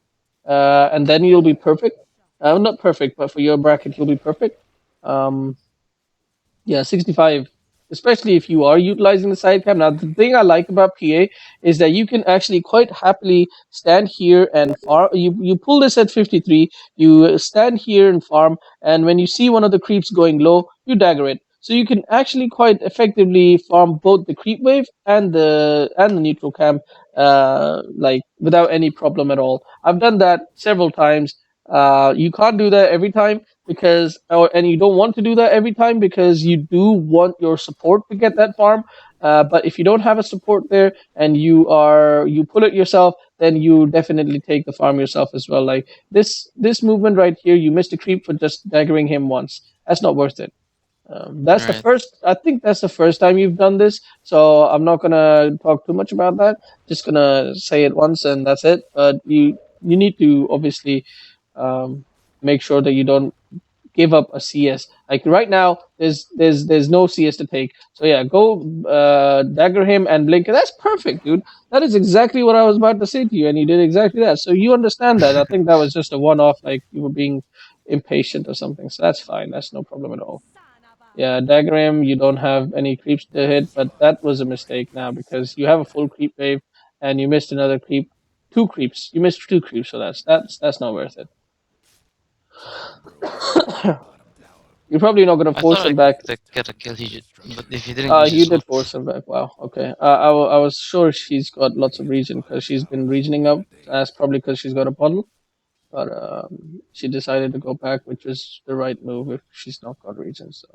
and then you'll be perfect. Not perfect, but for your bracket, you'll be perfect. Um, Yeah, 65. Especially if you are utilizing the side cam. Now, the thing I like about PA is that you can actually quite happily stand here and farm. You pull this at 53, you stand here and farm, and when you see one of the creeps going low, you dagger it. So you can actually quite effectively farm both the creep wave and the neutral camp, like without any problem at all. I've done that several times. You can't do that every time because and you don't want to do that every time because you do want your support to get that farm. But if you don't have a support there and you pull it yourself, then you definitely take the farm yourself as well. Like this movement right here, you missed a creep for just daggering him once. That's not worth it. That's the Right. first. I think that's the first time you've done this, so I'm not gonna talk too much about that. Just gonna say it once and that's it. But you need to obviously make sure that you don't give up a CS. Like right now, there's no CS to take. So yeah, go dagger him and blink. That's perfect, dude. That is exactly what I was about to say to you, and you did exactly that. So you understand that. I think that was just a one-off, like you were being impatient or something. So that's fine. That's no problem at all. Yeah, dagger him. You don't have any creeps to hit, but that was a mistake now because you have a full creep wave and you missed another creep. Two creeps. You missed two creeps, so that's not worth it. You're probably not gonna I thought force I him back. could get a kill. But if he didn't use You his did ult. force him back. Wow. Okay. I was sure she's got lots of regen because she's been regening up. That's probably because she's got a bundle. But she decided to go back, which was the right move if she's not got regen. So.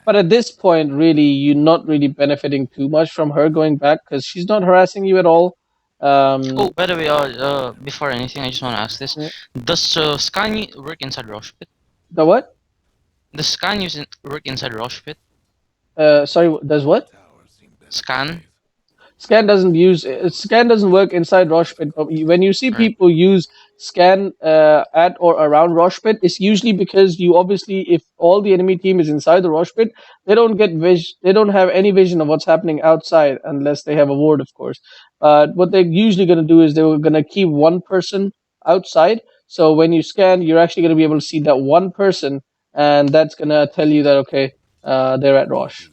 But at this point, really, you're not really benefiting too much from her going back because she's not harassing you at all. Oh, Um, by the way, before anything, I just want to ask this: does scan work inside Rosh Pit? the what? Does scan work inside Rosh Pit? Sorry, does what? Scan, Scan doesn't work inside Roshpit. But when you see right? people use scan at or around Roshpit, it's usually because you obviously, if all the enemy team is inside the Roshpit, they don't get they don't have any vision of what's happening outside unless they have a ward, of course. But what they're usually going to do is they're going to keep one person outside. So when you scan, you're actually going to be able to see that one person, and that's going to tell you that okay, they're at Rosh.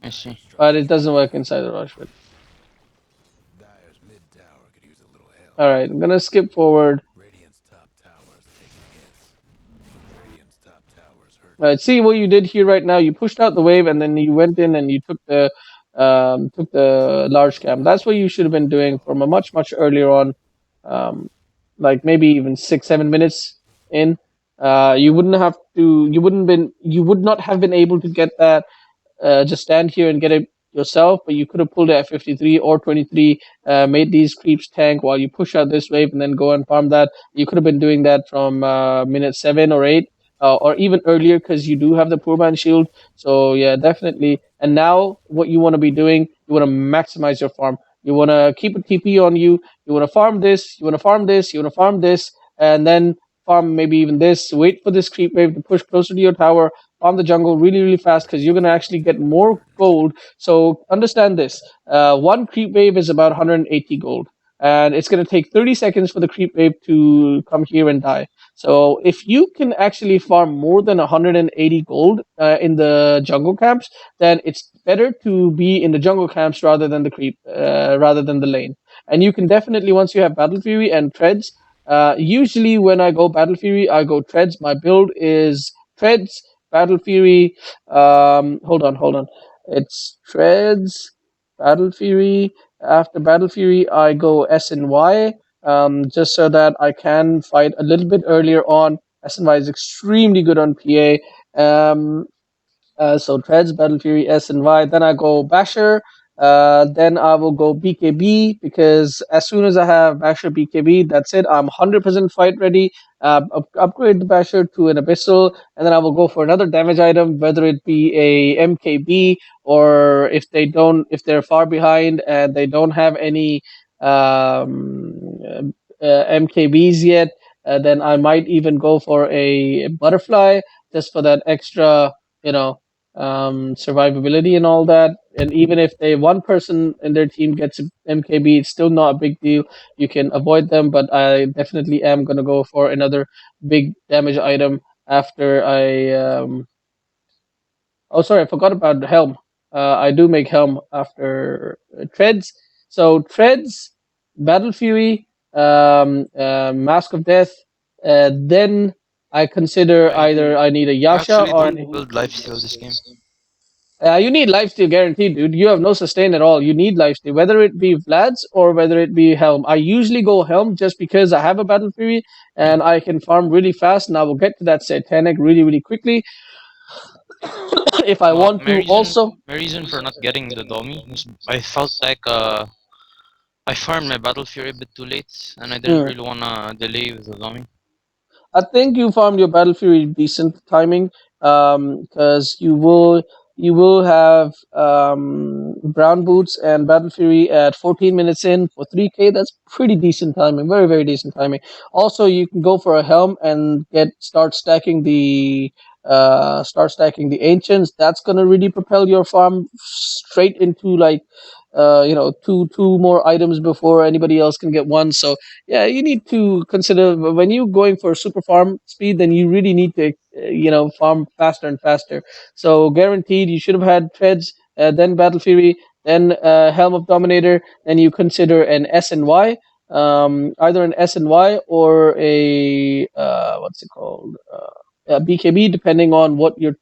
I see. But it doesn't work inside the Roshpit. All right, I'm gonna skip forward. See what you did here right now. You pushed out the wave, and then you went in and you took the large camp. That's what you should have been doing from a much earlier on, um, like maybe even 6 7 minutes in. You wouldn't have to. You would not have been able to get that, just stand here and get it yourself, but you could have pulled it at 53 or 23, made these creeps tank while you push out this wave and then go and farm that. You could have been doing that from minute 7 or 8, or even earlier because you do have the poor man shield. So yeah, definitely. And now what you want to be doing, you want to maximize your farm. You want to keep a TP on you. You want to farm this. You want to farm this. You want to farm this, and then farm maybe even this. Wait for this creep wave to push closer to your tower, farm the jungle really fast because you're going to actually get more gold. So understand this: one creep wave is about 180 gold, and it's going to take 30 seconds for the creep wave to come here and die. So if you can actually farm more than 180 gold in the jungle camps, then it's better to be in the jungle camps rather than the rather than the lane. And you can definitely, once you have Battle Fury and Treads. Usually when I go Battle Fury, I go Treads. My build is Treads, Battle Fury. Hold on. It's Treads, Battle Fury. After Battle Fury, I go S and Y. Just so that I can fight a little bit earlier on. S and Y is extremely good on PA. So Treads, Battle Fury, S and Y. Then I go Basher. Then I will go BKB because as soon as I have Basher BKB, that's it. I'm 100% fight ready. Upgrade the Basher to an Abyssal, and then I will go for another damage item, whether it be a MKB or if they're far behind and they don't have any MKBs yet, then I might even go for a Butterfly just for that extra, you know, survivability and all that. And even if one person in their team gets MKB, it's still not a big deal. You can avoid them, but I definitely am gonna go for another big damage item after I. Oh, sorry, I forgot about the helm. I do make helm after treads. So treads, battle fury, mask of death. Then I consider either I need a I Yasha actually or don't build lifesteal this game. you need lifesteal guaranteed, dude. You have no sustain at all. You need lifesteal, whether it be Vlad's or whether it be Helm. I usually go Helm just because I have a Battle Fury and I can farm really fast, and I will get to that Satanic really quickly. If I Well, want to also. my reason for not getting the Domi was I felt like I farmed my Battle Fury a bit too late, and I didn't really wanna delay with the Domi. I think you farmed your Battle Fury decent timing, because you will have Brown Boots and Battle Fury at 14 minutes in for 3k. That's pretty decent timing, very decent timing. Also, you can go for a helm and start stacking the ancients. That's gonna really propel your farm straight into like two more items before anybody else can get one. So yeah, you need to consider when you're going for super farm speed, then you really need to farm faster and faster. So guaranteed you should have had treads, then battle fury, then helm of dominator, then you consider an S and Y, either an S and Y or a what's it called, BKB, depending on what you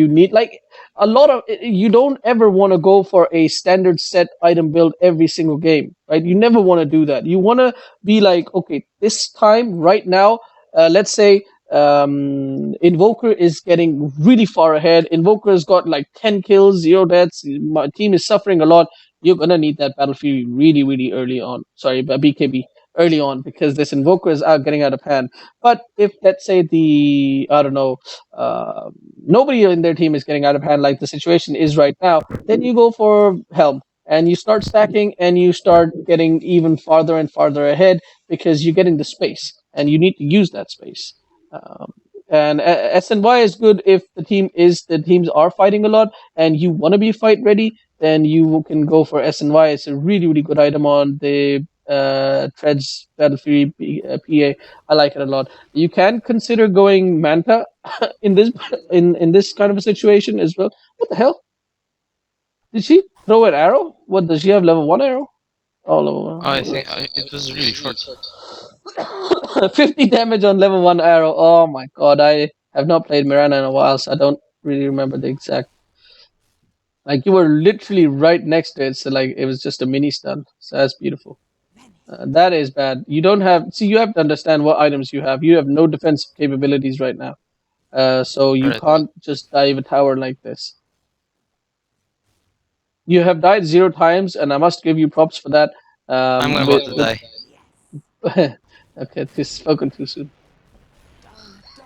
need. Like a lot of you don't ever want to go for a standard set item build every single game, right? You never want to do that. You want to be like, okay, this time right now, let's say Invoker is getting really far ahead. Invoker's got like 10 kills, 0 deaths. My team is suffering a lot. You're gonna need that Battle Fury really early on. Sorry, BKB early on, because this Invoker is getting out of hand. But if let's say I don't know, nobody in their team is getting out of hand like the situation is right now, then you go for Helm and you start stacking and you start getting even farther and farther ahead because you're getting the space and you need to use that space. And SNY is good if the teams are fighting a lot and you want to be fight ready. Then you can go for SNY. It's a really good item on the Treads Battlefield PA. I like it a lot. You can consider going Manta in this kind of a situation as well. What the hell? Did she throw an arrow? What does she have? Level 1 arrow? Oh, level 1. I think it was really short. 50 damage on level 1 arrow. Oh my god, I I've not played Mirana in a while, so I don't really remember the exact. Like you were literally right next to it, so like it was just a mini stun. So that's beautiful. That is bad. You don't have. See, you have to understand what items you have. You have no defensive capabilities right now. So you Right. can't just dive a tower like this. You have died 0 times, and I must give you props for that. I'm With, about to with die. okay, this spoken too soon.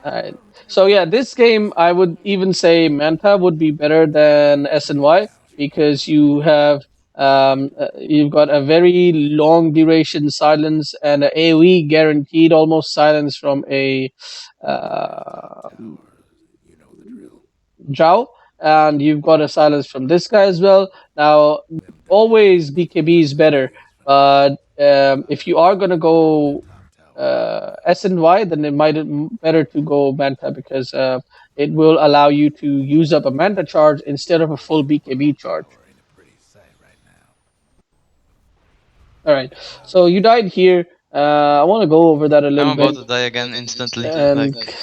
Alright. So yeah, this game I would even say Manta would be better than SNY because you've got a very long duration silence and a AoE guaranteed almost silence from a uh, Zhao, and you've got a silence from this guy as well. Now, always BKB is better, but if you are gonna go SNY, then it might better to go Manta because it will allow you to use up a Manta charge instead of a full BKB charge. All right, so you died here. I want to go over that a I'm little about bit, to die again instantly. and Like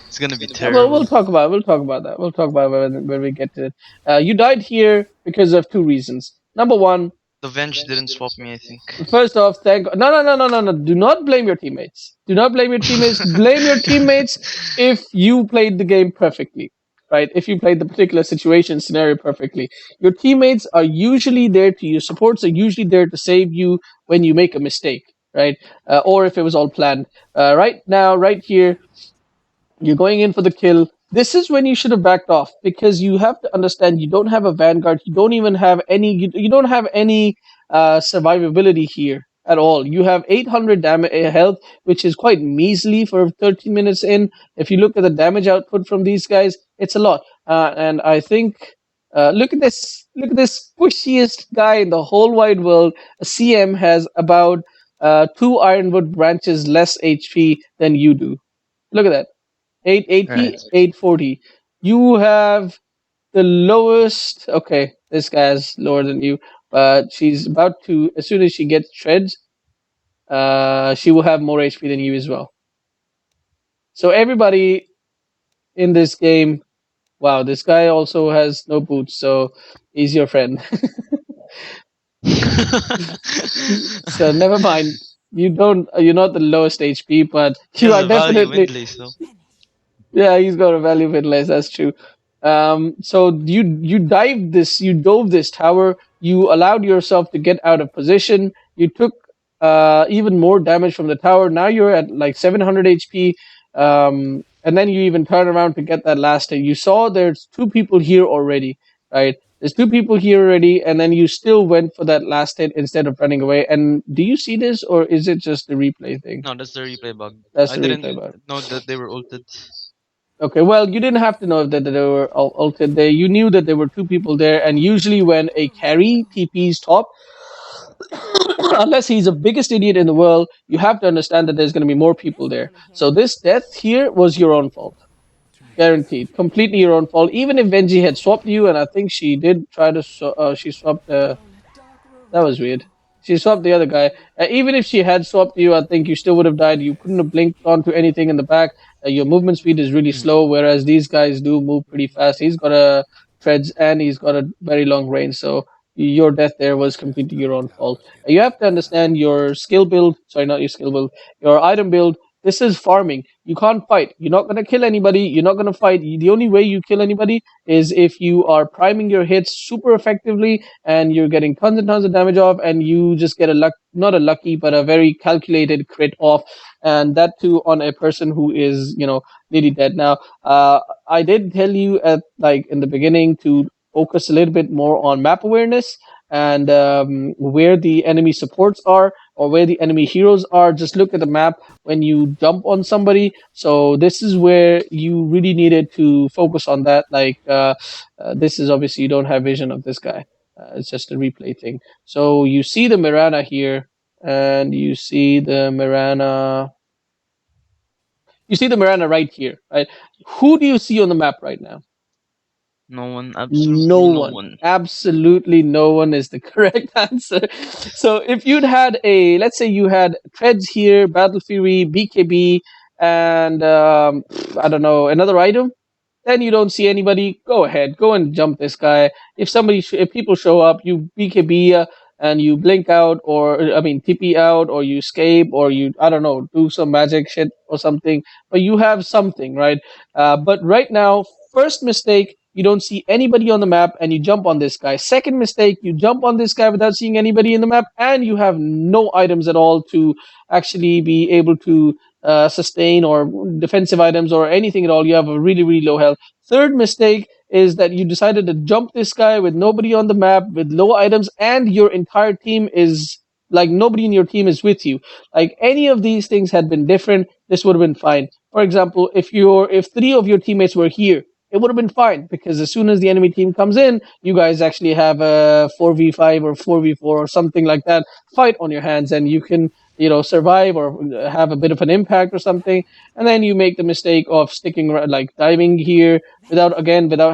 it's gonna be well, terrible. we'll talk about that. We'll talk about it when we get to it. You died here because of two reasons. Number one, The Venge didn't swap me, I think. first off, thank no. Do not blame your teammates. Do not blame your teammates. Blame your teammates if you played the game perfectly, right? If you played the particular situation scenario perfectly. Your teammates are usually there to your supports are usually there to save you when you make a mistake, right? Or if it was all planned. Right now, right here, you're going in for the kill. This is when you should have backed off because you have to understand you don't have a vanguard. You don't even have any. You don't have any survivability here at all. You have 800 damage health, which is quite measly for 13 minutes in. If you look at the damage output from these guys, it's a lot. And I think look at this. Look at this squishiest guy in the whole wide world. A CM has about 2 ironwood branches less HP than you do. Look at that. 880, Right. 840. You have the lowest. Okay, this guy's lower than you, but she's about to. As soon as she gets treads, she will have more HP than you as well. So everybody in this game. Wow, this guy also has no boots, so he's your friend. So never mind. You don't. You're not the lowest HP, but He you has are a value definitely. Windlace though. Yeah, he's got a value less. That's true. So you dove this tower. You allowed yourself to get out of position. You took even more damage from the tower. Now you're at like 700 HP. And then you even turn around to get that last hit. You saw there's two people here already, right? There's two people here already, and then you still went for that last hit instead of running away. And do you see this, or is it just the replay thing? No, that's the replay bug. That's I the didn't replay bar. know that they were ulted. Okay, well, you didn't have to know that they were ulted there. You knew that there were two people there, and usually when a carry TP's top, unless he's the biggest idiot in the world, you have to understand that there's going to be more people there. So this death here was your own fault. Guaranteed. Completely your own fault. Even if Venji had swapped you, and I think she did try to, she swapped, that was weird. She swapped the other guy. Even if she had swapped you, I think you still would have died. You couldn't have blinked onto anything in the back. Your movement speed is really slow, whereas these guys do move pretty fast. He's got a treads and he's got a very long range, so your death there was completely your own fault. You have to understand your skill build. Sorry, not your skill build. Your item build. This is farming. You can't fight. You're not gonna kill anybody. You're not gonna fight. The only way you kill anybody is if you are priming your hits super effectively and you're getting tons and tons of damage off, and you just get not a lucky, but a very calculated crit off, and that too on a person who is, nearly dead. Now, I did tell you at in the beginning to focus a little bit more on map awareness and where the enemy supports are or where the enemy heroes are. Just look at the map when you jump on somebody. So this is where you really needed to focus on that. This is obviously you don't have vision of this guy. It's just a replay thing. So you see the Mirana here, and you see the Mirana. You see the Mirana right here, right? Who do you see on the map right now? No one, No absolutely no one. one. Absolutely no one is the correct answer. So if you'd had let's say you had Treads here, Battle Fury, BKB, and I don't know, another item, then you don't see anybody, go ahead, go and jump this guy. If people show up, you BKB and you blink out, or I mean TP out, or you escape, or you, I don't know, do some magic shit or something. But you have something, right? But right now, first mistake, you don't see anybody on the map, and you jump on this guy. Second mistake, you jump on this guy without seeing anybody in the map, and you have no items at all to actually be able to sustain or defensive items or anything at all. You have a really, really low health. Third mistake is that you decided to jump this guy with nobody on the map, with low items, and your entire team is like, nobody in your team is with you. Like, any of these things had been different, this would have been fine. For example, if three of your teammates were here, it would have been fine, because as soon as the enemy team comes in, you guys actually have a 4v5 or 4v4 or something like that fight on your hands, and you can, survive or have a bit of an impact or something. And then you make the mistake of sticking like diving here without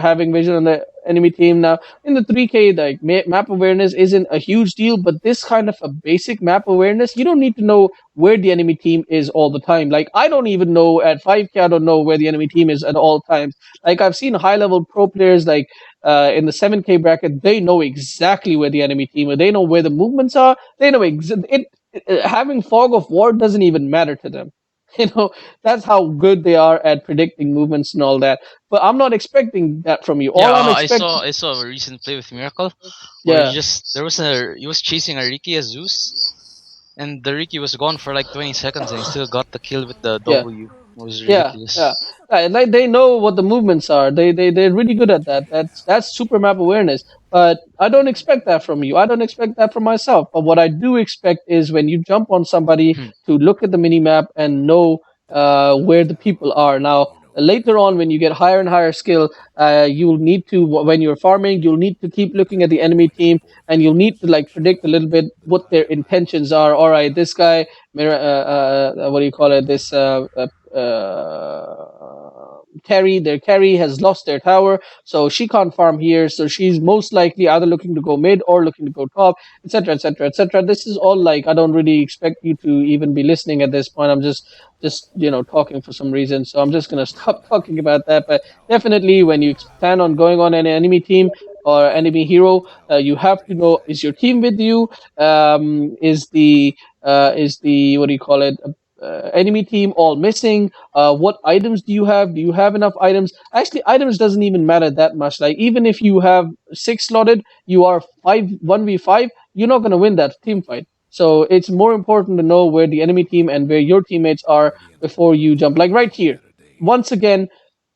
having vision on the enemy team. Now in the 3K, like, map awareness isn't a huge deal, but this kind of a basic map awareness, you don't need to know where the enemy team is all the time. Like, I don't even know at 5K, I don't know where the enemy team is at all times. Like, I've seen high level pro players, like in the 7K bracket, they know exactly where the enemy team is. They know where the movements are. They know having fog of war doesn't even matter to them. You know, that's how good they are at predicting movements and all that. But I'm not expecting that from you. Yeah, All I'm I expecting, saw a recent play with Miracle where yeah, he was chasing a Riki as Zeus, and the Riki was gone for like 20 seconds, and he still got the kill with the yeah. W. It was Yeah, ridiculous. yeah. Like, they know what the movements are. They're really good at that. That's super map awareness. But I don't expect that from you. I don't expect that from myself. But what I do expect is when you jump on somebody, Hmm. to look at the mini map and know where the people are. Now later on, when you get higher and higher skill, you'll need to, when you're farming, you'll need to keep looking at the enemy team, and you'll need to like predict a little bit what their intentions are. All right, this guy, what do you call it? This carry, their carry has lost their tower, so she can't farm here, so she's most likely either looking to go mid or looking to go top, etc, etc, etc. This is all, like, I don't really expect you to even be listening at this point. I'm just talking for some reason, so I'm just going to stop talking about that. But definitely, when you plan on going on an enemy team or enemy hero, you have to know, is your team with you? Is the what do you call it, enemy team all missing? What items do you have? Do you have enough items? Actually, items doesn't even matter that much. Like, even if you have 6 slotted, you are 1v5, you're not going to win that team fight. So it's more important to know where the enemy team and where your teammates are before you jump. Like right here, once again,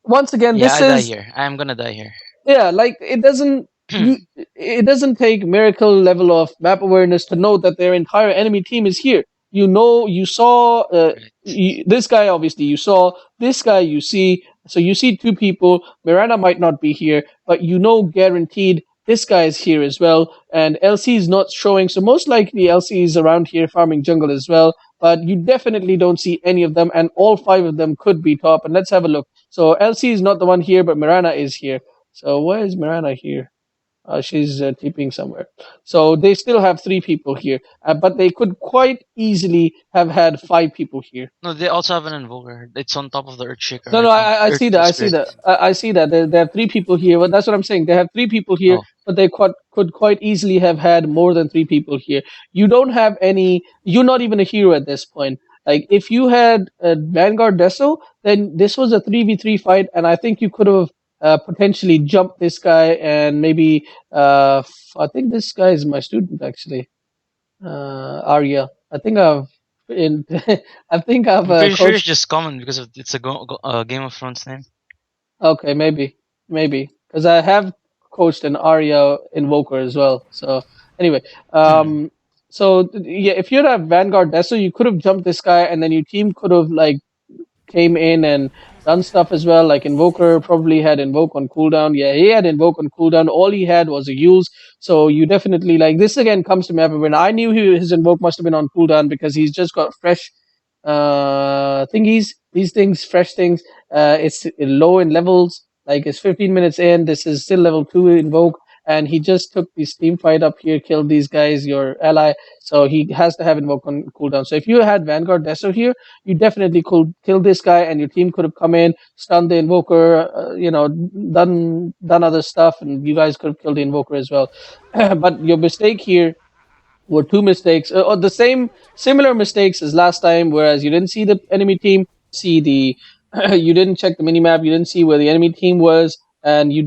Yeah, this I die is, here. I'm gonna die here. yeah, like, it doesn't take miracle level of map awareness to know that their entire enemy team is here. You saw Right. this guy, obviously you saw this guy, you see, so you see two people. Miranda might not be here, but guaranteed this guy is here as well, and LC is not showing, so most likely LC is around here farming jungle as well, but you definitely don't see any of them, and all 5 of them could be top. And let's have a look. So LC is not the one here, but Miranda is here. So where is Miranda here? She's TPing somewhere. So they still have 3 people here, but they could quite easily have had 5 people here. No, they also have an invoker. It's on top of the Earthshaker No, no, icon. I see that. Earth I see Spirit. that. I see that. They have 3 people here. But that's what I'm saying. They have 3 people here, Oh, but they could quite easily have had more than 3 people here. You don't have any. You're not even a hero at this point. Like, if you had a Vanguard Deso, then this was a 3v3 fight, and I think you could have potentially jumped this guy and maybe. I think this guy is my student, actually. Arya. I think I've in. I think I've I'm pretty sure it's coached. just common because it's a Game of Thrones name. Okay, maybe, because I have coached an Arya Invoker as well. So anyway, Hmm. yeah, if you'd have Vanguard Deso, you could have jumped this guy, and then your team could have like came in and done stuff as well. Like Invoker probably had Invoke on cooldown. Yeah, he had Invoke on cooldown. All he had was a use. So you definitely, like, this again comes to map when I knew his Invoke must have been on cooldown, because he's just got fresh thingies. These things, fresh things. It's low in levels. Like, it's 15 minutes in. This is still level 2 Invoke. and he just took this team fight up here, killed these guys, your ally. So he has to have invoke on cooldown. So if you had Vanguard Desert here, you definitely could kill this guy, and your team could have come in, stunned the invoker, done other stuff, and you guys could have killed the invoker as well. But your mistake here were two mistakes, or the same similar mistakes as last time. Whereas you didn't see the enemy team, see the, you didn't check the minimap, you didn't see where the enemy team was, and you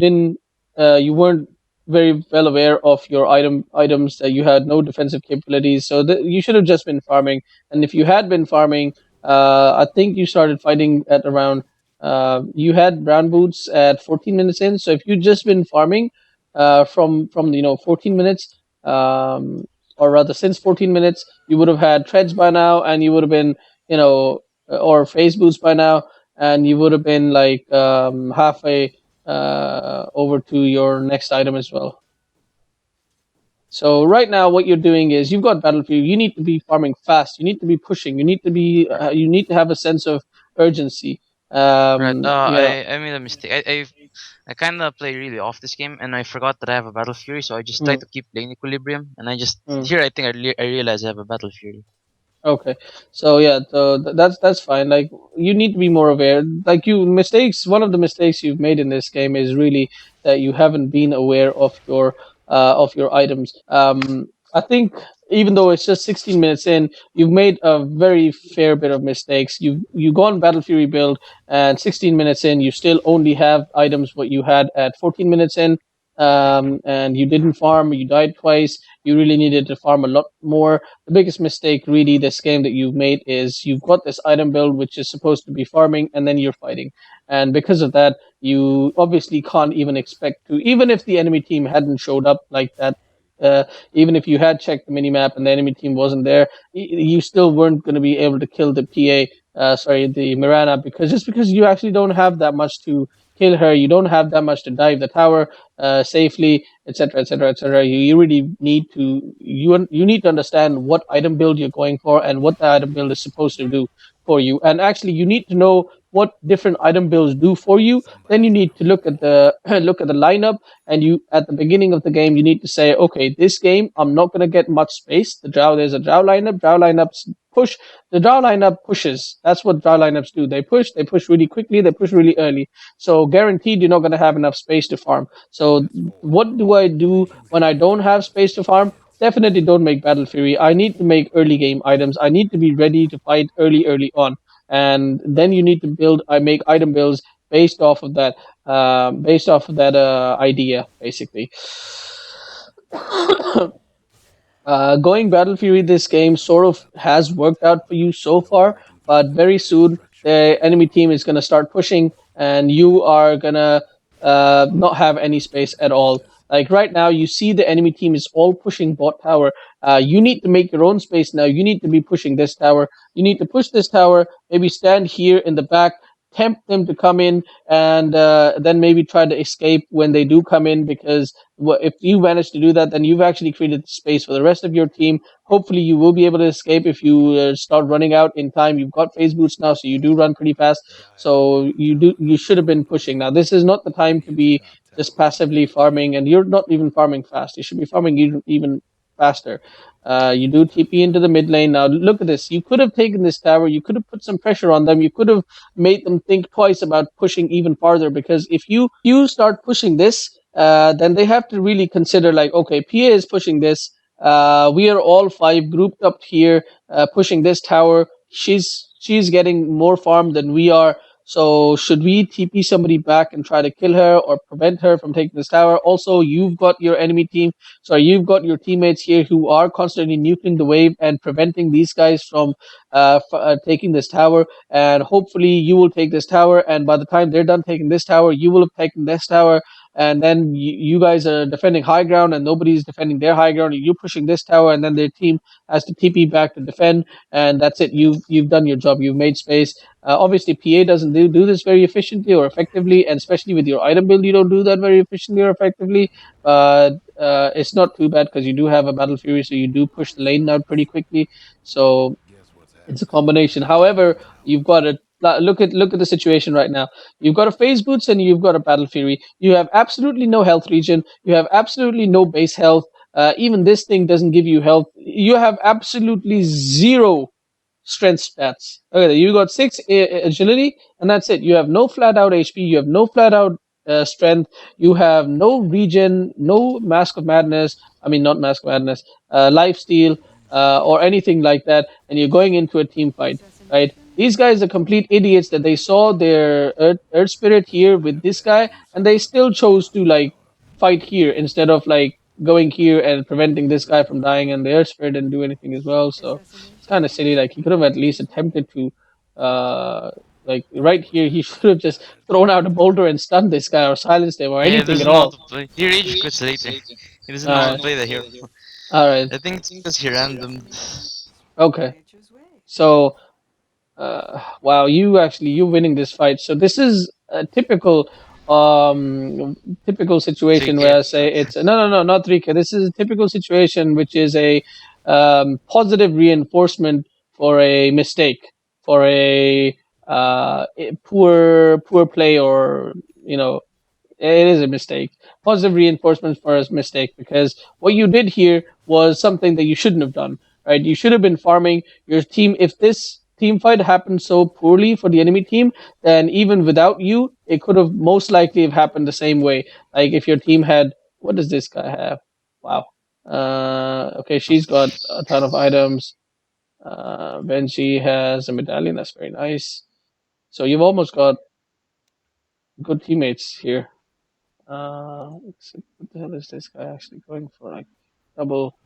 weren't very well aware of your items, that you had no defensive capabilities. So you should have just been farming. And if you had been farming, I think you started fighting at around. You had brown boots at 14 minutes in. So if you just been farming, from 14 minutes, or rather since 14 minutes, you would have had treads by now, and you would have been, or phase boots by now, and you would have been like halfway over to your next item as well. So right now, what you're doing is you've got Battlefield. You need to be farming fast. You need to be pushing. You need to have a sense of urgency. Right. You know. I made a mistake. I kind of play really off this game, and I forgot that I have a Battle Fury, so I just try Mm, to keep playing Equilibrium, and I just mm. here I think I realize I have a Battle Fury. Okay, so yeah, so that's fine. Like you need to be more aware. Like you mistakes, one of the mistakes you've made in this game is really that you haven't been aware of your items. I think even though it's just 16 minutes in, you've made a very fair bit of mistakes. You gone Battle Fury build, and 16 minutes in, you still only have items what you had at 14 minutes in. And you didn't farm. You died twice. You really needed to farm a lot more. The biggest mistake really this game that you've made is you've got this item build which is supposed to be farming, and then you're fighting, and because of that you obviously can't even expect to, even if the enemy team hadn't showed up like that, uh, even if you had checked the minimap and the enemy team wasn't there, you still weren't going to be able to kill the the Mirana, because you actually don't have that much to kill her. You don't have that much to dive the tower safely, etc., etc., etc. You really need to you need to understand what item build you're going for and what the item build is supposed to do for you. And actually, you need to know what different item builds do for you. Then you need to look at the look at the lineup, and you at the beginning of the game you need to say, okay, this game I'm not going to get much space. There's a drow lineup. Drow lineups push. The drow lineup pushes. That's what drow lineups do. They push. They push really quickly. They push really early. So guaranteed you're not going to have enough space to farm. So what do I do when I don't have space to farm? Definitely don't make Battle Fury. I need to make early game items. I need to be ready to fight early on, and then you need to build. I make item builds based off of that idea, basically. Going Battle Fury this game sort of has worked out for you so far, but very soon the enemy team is going to start pushing, and you are going to not have any space at all. Like right now, you see the enemy team is all pushing bot tower. You need to make your own space now. You need to be pushing this tower. You need to push this tower, maybe stand here in the back, tempt them to come in, and then maybe try to escape when they do come in, because if you manage to do that, then you've actually created space for the rest of your team. Hopefully, you will be able to escape if you start running out in time. You've got phase boots now, so you do run pretty fast. So you should have been pushing. Now, this is not the time to be just passively farming, and you're not even farming fast. You should be farming even faster. You do TP into the mid lane. Now, look at this. You could have taken this tower. You could have put some pressure on them. You could have made them think twice about pushing even farther, because if you start pushing this, then they have to really consider, like, okay, PA is pushing this. We are all five grouped up here, pushing this tower. She's getting more farm than we are. So should we TP somebody back and try to kill her or prevent her from taking this tower? Also, you've got your enemy team. So you've got your teammates here who are constantly nuking the wave and preventing these guys from taking this tower. And hopefully you will take this tower. And by the time they're done taking this tower, you will have taken this tower. And then you guys are defending high ground, and nobody's defending their high ground. And you're pushing this tower, and then their team has to TP back to defend. And that's it. You've done your job. You've made space. Obviously, PA doesn't do this very efficiently or effectively, and especially with your item build, you don't do that very efficiently or effectively. But it's not too bad because you do have a Battle Fury, so you do push the lane out pretty quickly. So it's a combination. However, you've got Look at the situation right now. You've got a phase boots and you've got a battle fury. You have absolutely no health regen. You have absolutely no base health. Even this thing doesn't give you health. You have absolutely zero strength stats. Okay, you got six agility, and that's it. You have no flat out HP. You have no flat out strength. You have no regen, no mask of madness. I mean, not mask of madness, life steal, or anything like that. And you're going into a team fight, right? These guys are complete idiots that they saw their Earth Spirit here with this guy, and they still chose to like fight here instead of like going here and preventing this guy from dying, and the Earth Spirit didn't do anything as well. So it's kind of silly. Like he could have at least attempted to, uh, like right here, he should have just thrown out a boulder and stunned this guy or silenced him or Yeah, he anything at doesn't know how all. to play. He rage quits later. He doesn't know how to Uh, play the hero. all right. I think it's because he randomed. Okay. Nature's way. So wow, you winning this fight. So this is a typical situation where 3k. I say it's no, not 3K. This is a typical situation which is a positive reinforcement for a mistake, for a poor play, or you know, it is a mistake. Positive reinforcement for a mistake, because what you did here was something that you shouldn't have done. Right? You should have been farming your team. If this team fight happened so poorly for the enemy team, then even without you, it could have most likely have happened the same way. Like if your team had, what does this guy have? Wow. Okay, she's got a ton of items. Benji has a medallion. That's very nice. So you've almost got good teammates here. What the hell is this guy actually going for? Like double?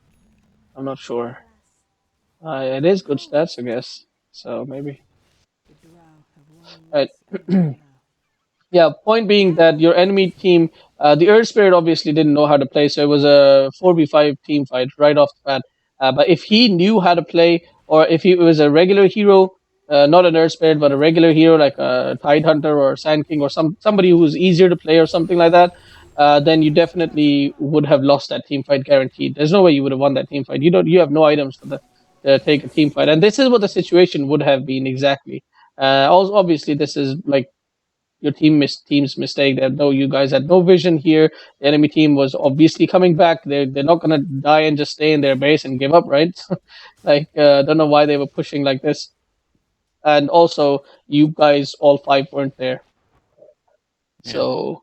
I'm not sure. It is good stats, I guess. So maybe. The drow have one Right. less agenda now. Yeah. Point being that your enemy team, the Earth Spirit obviously didn't know how to play, so it was a 4v5 team fight right off the bat. But if he knew how to play, or if he was a regular hero, not an Earth Spirit, but a regular hero like a Tide Hunter or Sand King or somebody who's easier to play or something like that, then you definitely would have lost that team fight guaranteed. There's no way you would have won that team fight. You have no items for the to take a team fight, and this is what the situation would have been exactly. Also, obviously, this is like your team's mistake. That though you guys had no vision here, the enemy team was obviously coming back. They're not gonna die and just stay in their base and give up, right? Like don't know why they were pushing like this. And also, you guys all five weren't there, Yeah. so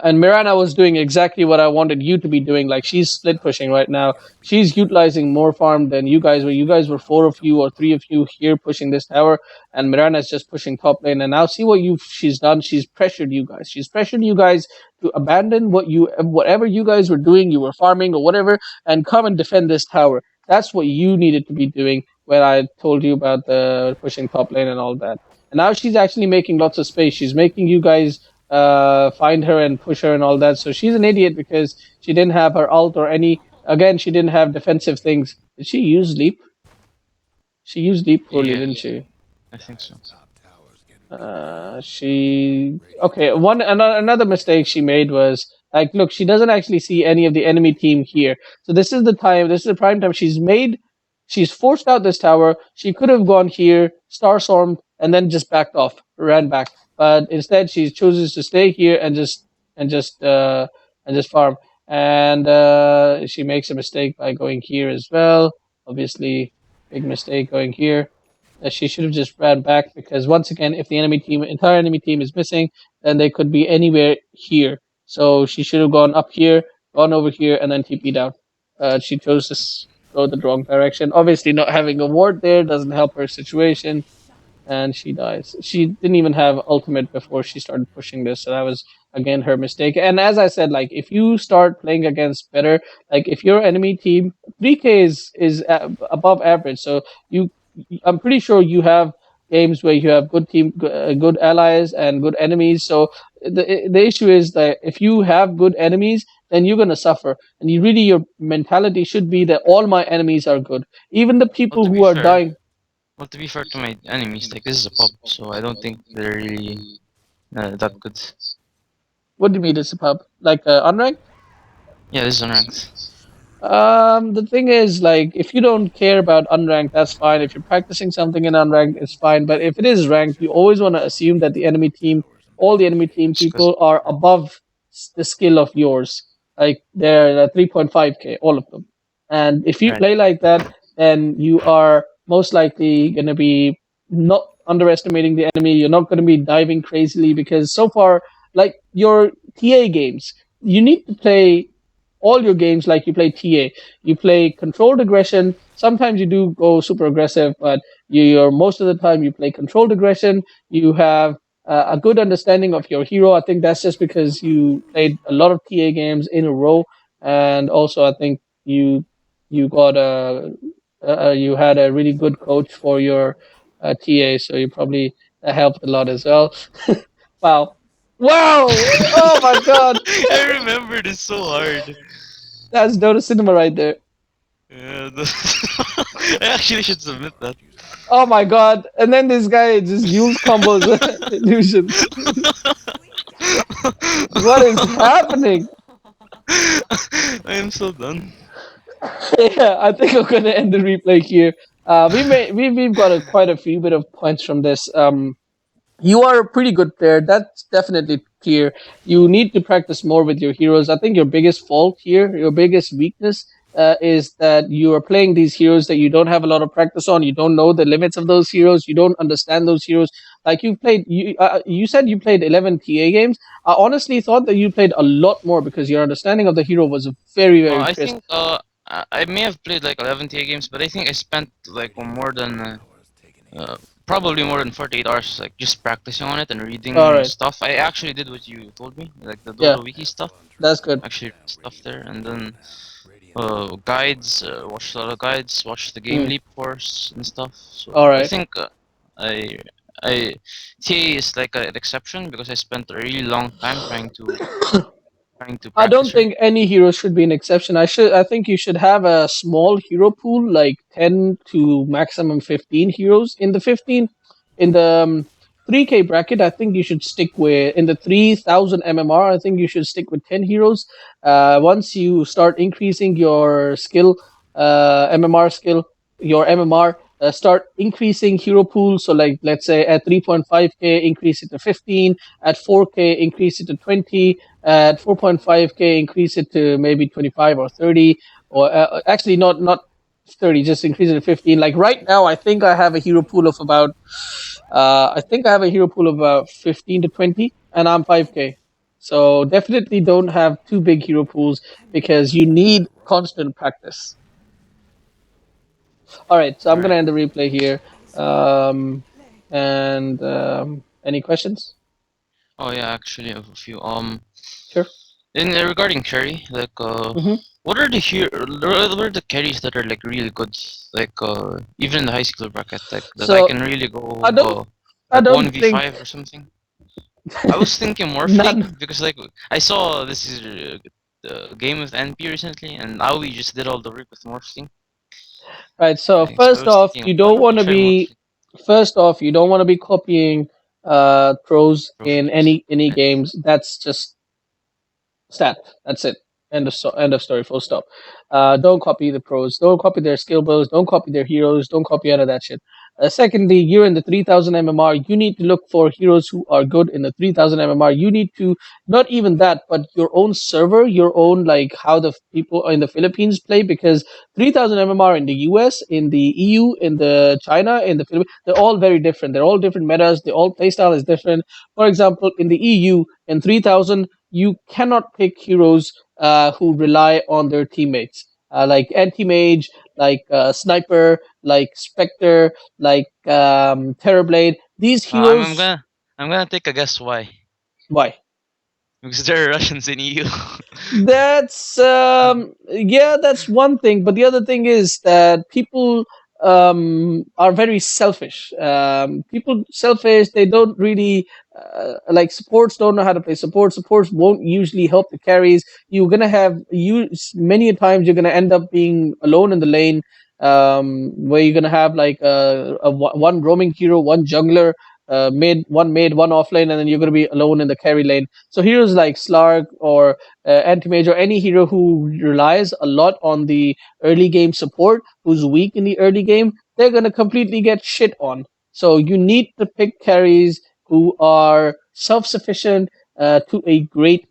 and Mirana was doing exactly what I wanted you to be doing. Like she's split pushing right now. She's utilizing more farm than you guys were. You guys were four of you or three of you here pushing this tower, and Mirana's just pushing top lane. And now see what she's done. She's pressured you guys. She's pressured you guys to abandon whatever you guys were doing. You were farming or whatever, and come and defend this tower. That's what you needed to be doing when I told you about the pushing top lane and all that. And now she's actually making lots of space. She's making you guys find her and push her and all that. So she's an idiot because she didn't have her ult or any. Again, she didn't have defensive things. Did she use leap? She used leap poorly, Yeah, didn't she? I think so. She okay. Another mistake she made was like, look, she doesn't actually see any of the enemy team here. So this is the time. This is the prime time. She's forced out this tower. She could have gone here, star stormed, and then just backed off, ran back. But instead, she chooses to stay here and just farm. And she makes a mistake by going here as well. Obviously, big mistake going here. She should have just ran back, because once again, if the entire enemy team is missing, then they could be anywhere here. So she should have gone up here, gone over here, and then TP'd out. She chose to go the wrong direction. Obviously, not having a ward there doesn't help her situation, and she dies. She didn't even have ultimate before she started pushing this, so that was again her mistake. And as I said, like if you start playing against better, like if your enemy team 3K is above average, so you, I'm pretty sure you have games where you have good allies and good enemies. So the issue is that if you have good enemies, then you're gonna suffer. And your mentality should be that all my enemies are good, even the Well, people to be who are fair, dying. to be fair to my enemies, like this is a pub, so I don't think they're really that good. What do you mean it's a pub? Like unranked? Yeah, this is unranked. The thing is, like, if you don't care about unranked, that's fine. If you're practicing something in unranked, it's fine. But if it is ranked, you always want to assume that the enemy team, all the enemy team It's because people are above the skill of yours. Like, they're 3.5k, all of them. And if you right. play like that, then you are most likely going to be not underestimating the enemy. You're not going to be diving crazily because so far, like your TA games, you need to play all your games like you play TA. You play controlled aggression. Sometimes you do go super aggressive, but you're most of the time you play controlled aggression. You have a good understanding of your hero. I think that's just because you played a lot of TA games in a row, and also I think you got you had a really good coach for your TA, so you probably that helped a lot as well. Wow. Wow! Oh my god! I remember this so hard. That's Dota Cinema right there. Yeah, I actually should submit that. Oh my god. And then this guy just use combos illusions. What is happening? I am so done. Yeah, I think I'm gonna end the replay here. We've got quite a few bit of points from this. You are a pretty good player. That's definitely clear. You need to practice more with your heroes. I think your biggest fault here, your biggest weakness, is that you are playing these heroes that you don't have a lot of practice on. You don't know the limits of those heroes. You don't understand those heroes. Like you said you played 11 TA games. I honestly thought that you played a lot more because your understanding of the hero was very, very I crisp. think I may have played like 11 TA games, but I think I spent like more than uh, probably more than 48 hours like just practicing on it and All reading right. stuff. I actually did what you told me, like the Yeah, Dota wiki stuff. that's good. Actually read stuff there, and then guides, watched a lot of guides, watched the game Mm. leap course and stuff. So All I right. think I I TA is like an exception because I spent a really long time trying to I don't practice her. think any hero should be an exception. I think you should have a small hero pool, like 10 to maximum 15 heroes. In the 3K bracket, I think you should stick with in the 3000 MMR. I think you should stick with 10 heroes. Once you start increasing your skill, MMR skill, your MMR. Start increasing hero pool. So, like, let's say at 3.5k, increase it to 15. At 4k, increase it to 20. At 4.5k, increase it to maybe 25 or 30, or actually not 30, just increase it to 15. Like right now, I think I have a hero pool of about 15 to 20, and I'm 5k. So definitely don't have too big hero pools because you need constant practice. All right, so I'm Right. gonna end the replay here. And any questions? Oh yeah, actually I have a few. Sure. In regarding carry, like Mm-hmm. what are the carries that are like really good? Like even in the high skill bracket, like that I So can really go I don't I like don't think 1v5 or something. I was thinking none. Morphling because like I saw this is the game with NP recently, and Aoi just did all the work with Morphling. Right. So Like, so I first was off, thinking you of don't want to trying be Morphling copying throws in trophies. any Right. games. That's just stat. That's it. End of story. Full stop. Don't copy the pros. Don't copy their skill builds. Don't copy their heroes. Don't copy any of that shit. Secondly, you're in the 3000 MMR. You need to look for heroes who are good in the 3000 MMR. You need to not even that, but your own server, your own like how the people in the Philippines play, because 3000 MMR in the US, in the EU, in the China, in the Philippines, they're all very different. They're all different metas. They all playstyle is different. For example, in the EU, in 3000, you cannot pick heroes who rely on their teammates, like Anti-mage, like Sniper, like Spectre, like Terrorblade. These I'm heroes, gonna take a guess why. why? Because there are Russians in EU. That's yeah, that's one thing. But the other thing is that people are very selfish. People selfish. They don't really like supports. Don't know how to play support. Supports won't usually help the carries. You're gonna have you many times you're gonna end up being alone in the lane. Where you're gonna have like one roaming hero, one jungler. one offlane, and then you're going to be alone in the carry lane. So heroes like Slark or Anti-mage or any hero who relies a lot on the early game support, who's weak in the early game, they're going to completely get shit on. So you need to pick carries who are self-sufficient to a great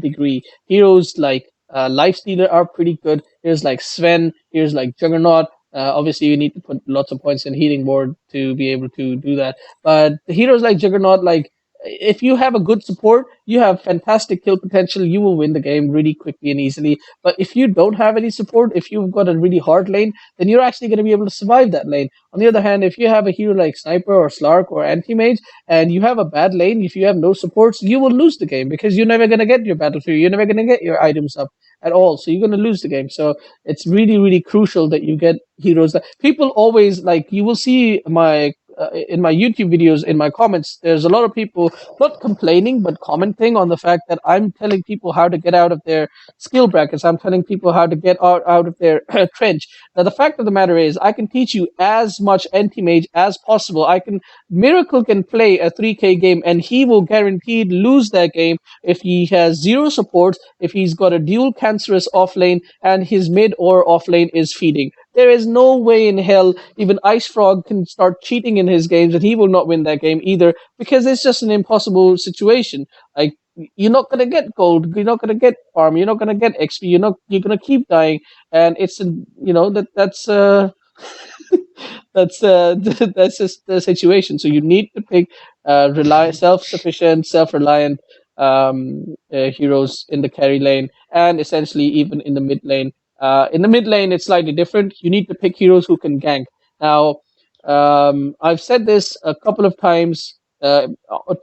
degree. Heroes like Lifestealer are pretty good. Heroes like Sven, heroes like Juggernaut. Obviously, you need to put lots of points in healing board to be able to do that. But the heroes like Juggernaut, like if you have a good support, you have fantastic kill potential. You will win the game really quickly and easily. But if you don't have any support, if you've got a really hard lane, then you're actually going to be able to survive that lane. On the other hand, if you have a hero like Sniper or Slark or Anti-mage, and you have a bad lane, if you have no supports, you will lose the game because you're never going to get your battlefield. You're never going to get your items up at all. So you're going to lose the game. So it's really crucial that you get heroes that people always like. You will see my in my YouTube videos, in my comments, there's a lot of people not complaining but commenting on the fact that I'm telling people how to get out of their skill brackets. I'm telling people how to get out of their trench. Now the fact of the matter is, I can teach you as much anti-mage as possible. Miracle can play a 3K game and he will guaranteed lose that game if he has zero supports, if he's got a dual cancerous offlane and his mid or offlane is feeding. There is no way in hell even Ice Frog can start cheating in his games and he will not win that game either, because it's just an impossible situation. Like, you're not gonna get gold, you're not gonna get farm, you're not gonna get XP, you're gonna keep dying, and it's that's that's just the situation. So you need to pick self-sufficient, self-reliant heroes in the carry lane, and essentially even in the mid lane. In the mid lane, it's slightly different. You need to pick heroes who can gank. Now, I've said this a couple of times to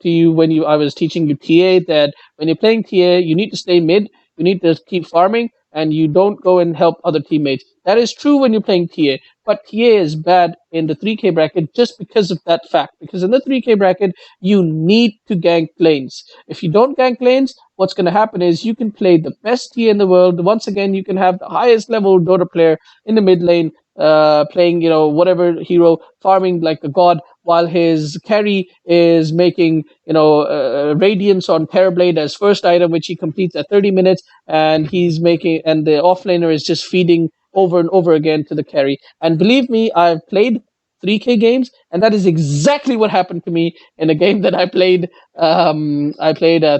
you when I was teaching you TA, that when you're playing TA, you need to stay mid. You need to keep farming, and you don't go and help other teammates. That is true when you're playing TA, but TA is bad in the 3K bracket just because of that fact. Because in the 3K bracket, you need to gank lanes. If you don't gank lanes, what's going to happen is you can play the best TA in the world. Once again, you can have the highest level Dota player in the mid lane, playing, whatever hero, farming like a god, while his carry is making, radiance on Terrorblade as first item, which he completes at 30 minutes, and the offlaner is just feeding over and over again to the carry. And believe me, I've played 3K games, and that is exactly what happened to me in a game that I played. I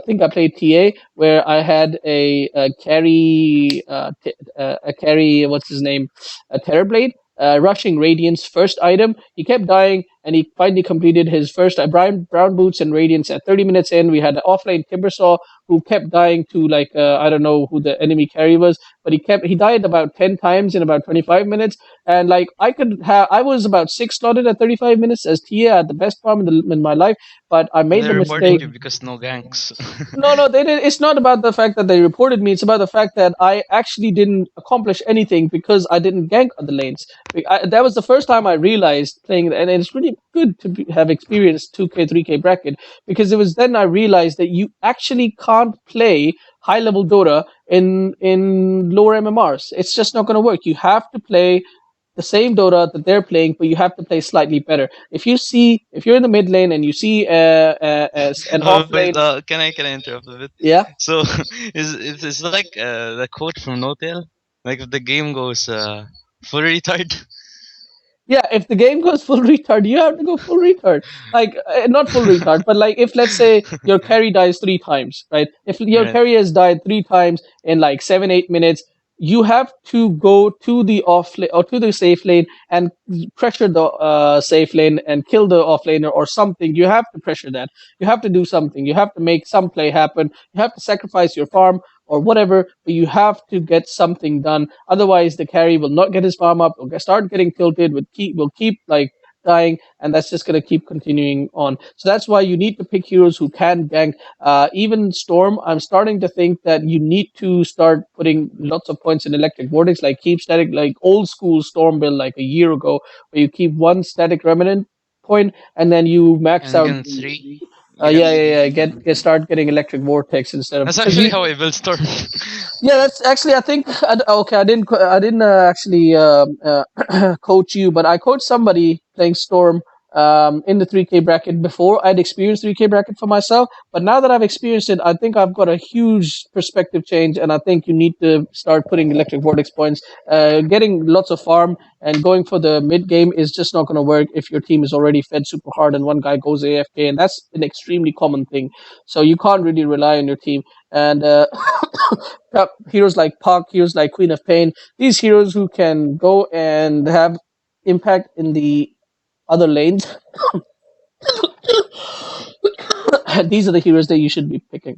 think I played TA, where I had a carry, what's his name, a Terrorblade, rushing Radiance first item. He kept dying, and he finally completed his first brown boots and Radiance at 30 minutes in. We had an offlane Timbersaw who kept dying to I don't know who the enemy carry was, but he died about 10 times in about 25 minutes. And I was about 6 slotted at 35 minutes as Tia at the best farm in my life, but I made They the reported mistake. you because no ganks. No, they didn't. It's not about the fact that they reported me. It's about the fact that I actually didn't accomplish anything because I didn't gank on the lanes. That was the first time I realized playing, and it's really good to have experienced 2K, 3K bracket, because it was then I realized that you actually can't play high level Dota in lower MMRs. It's just not going to work. You have to play the same Dota that they're playing, but you have to play slightly better. If you're in the mid lane and you see an off lane, Wait, can I interrupt a bit? yeah. So it's like the quote from No Tail. Like if the game goes full retard. Yeah, if the game goes full retard, you have to go full retard. Like, not full retard, but like if let's say your carry dies 3 times, right? If your Right. carry has died 3 times in like 7-8 minutes, you have to go to the off lane or to the safe lane and pressure the safe lane and kill the offlaner or something. You have to pressure that. You have to do something. You have to make some play happen. You have to sacrifice your farm or whatever, but you have to get something done. Otherwise, the carry will not get his farm up. Will start getting tilted. Will keep like dying, and that's just going to keep continuing on. So that's why you need to pick heroes who can gank. Even Storm, I'm starting to think that you need to start putting lots of points in Electric Vortex, like keep static, like old school Storm build, like a year ago, where you keep one static remnant point, and then you max And out. again 3. Start getting Electric Vortex instead of. That's actually how I built Storm. Yeah, that's actually, I think, okay, I didn't actually coach you, but I coached somebody playing Storm in the 3K bracket before. I'd experienced 3K bracket for myself, but now that I've experienced it, I think I've got a huge perspective change, and I think you need to start putting electric vortex points. Getting lots of farm and going for the mid game is just not going to work if your team is already fed super hard and one guy goes AFK, and that's an extremely common thing. So you can't really rely on your team. And heroes like Puck, heroes like Queen of Pain, these heroes who can go and have impact in the other lanes. These are the heroes that you should be picking.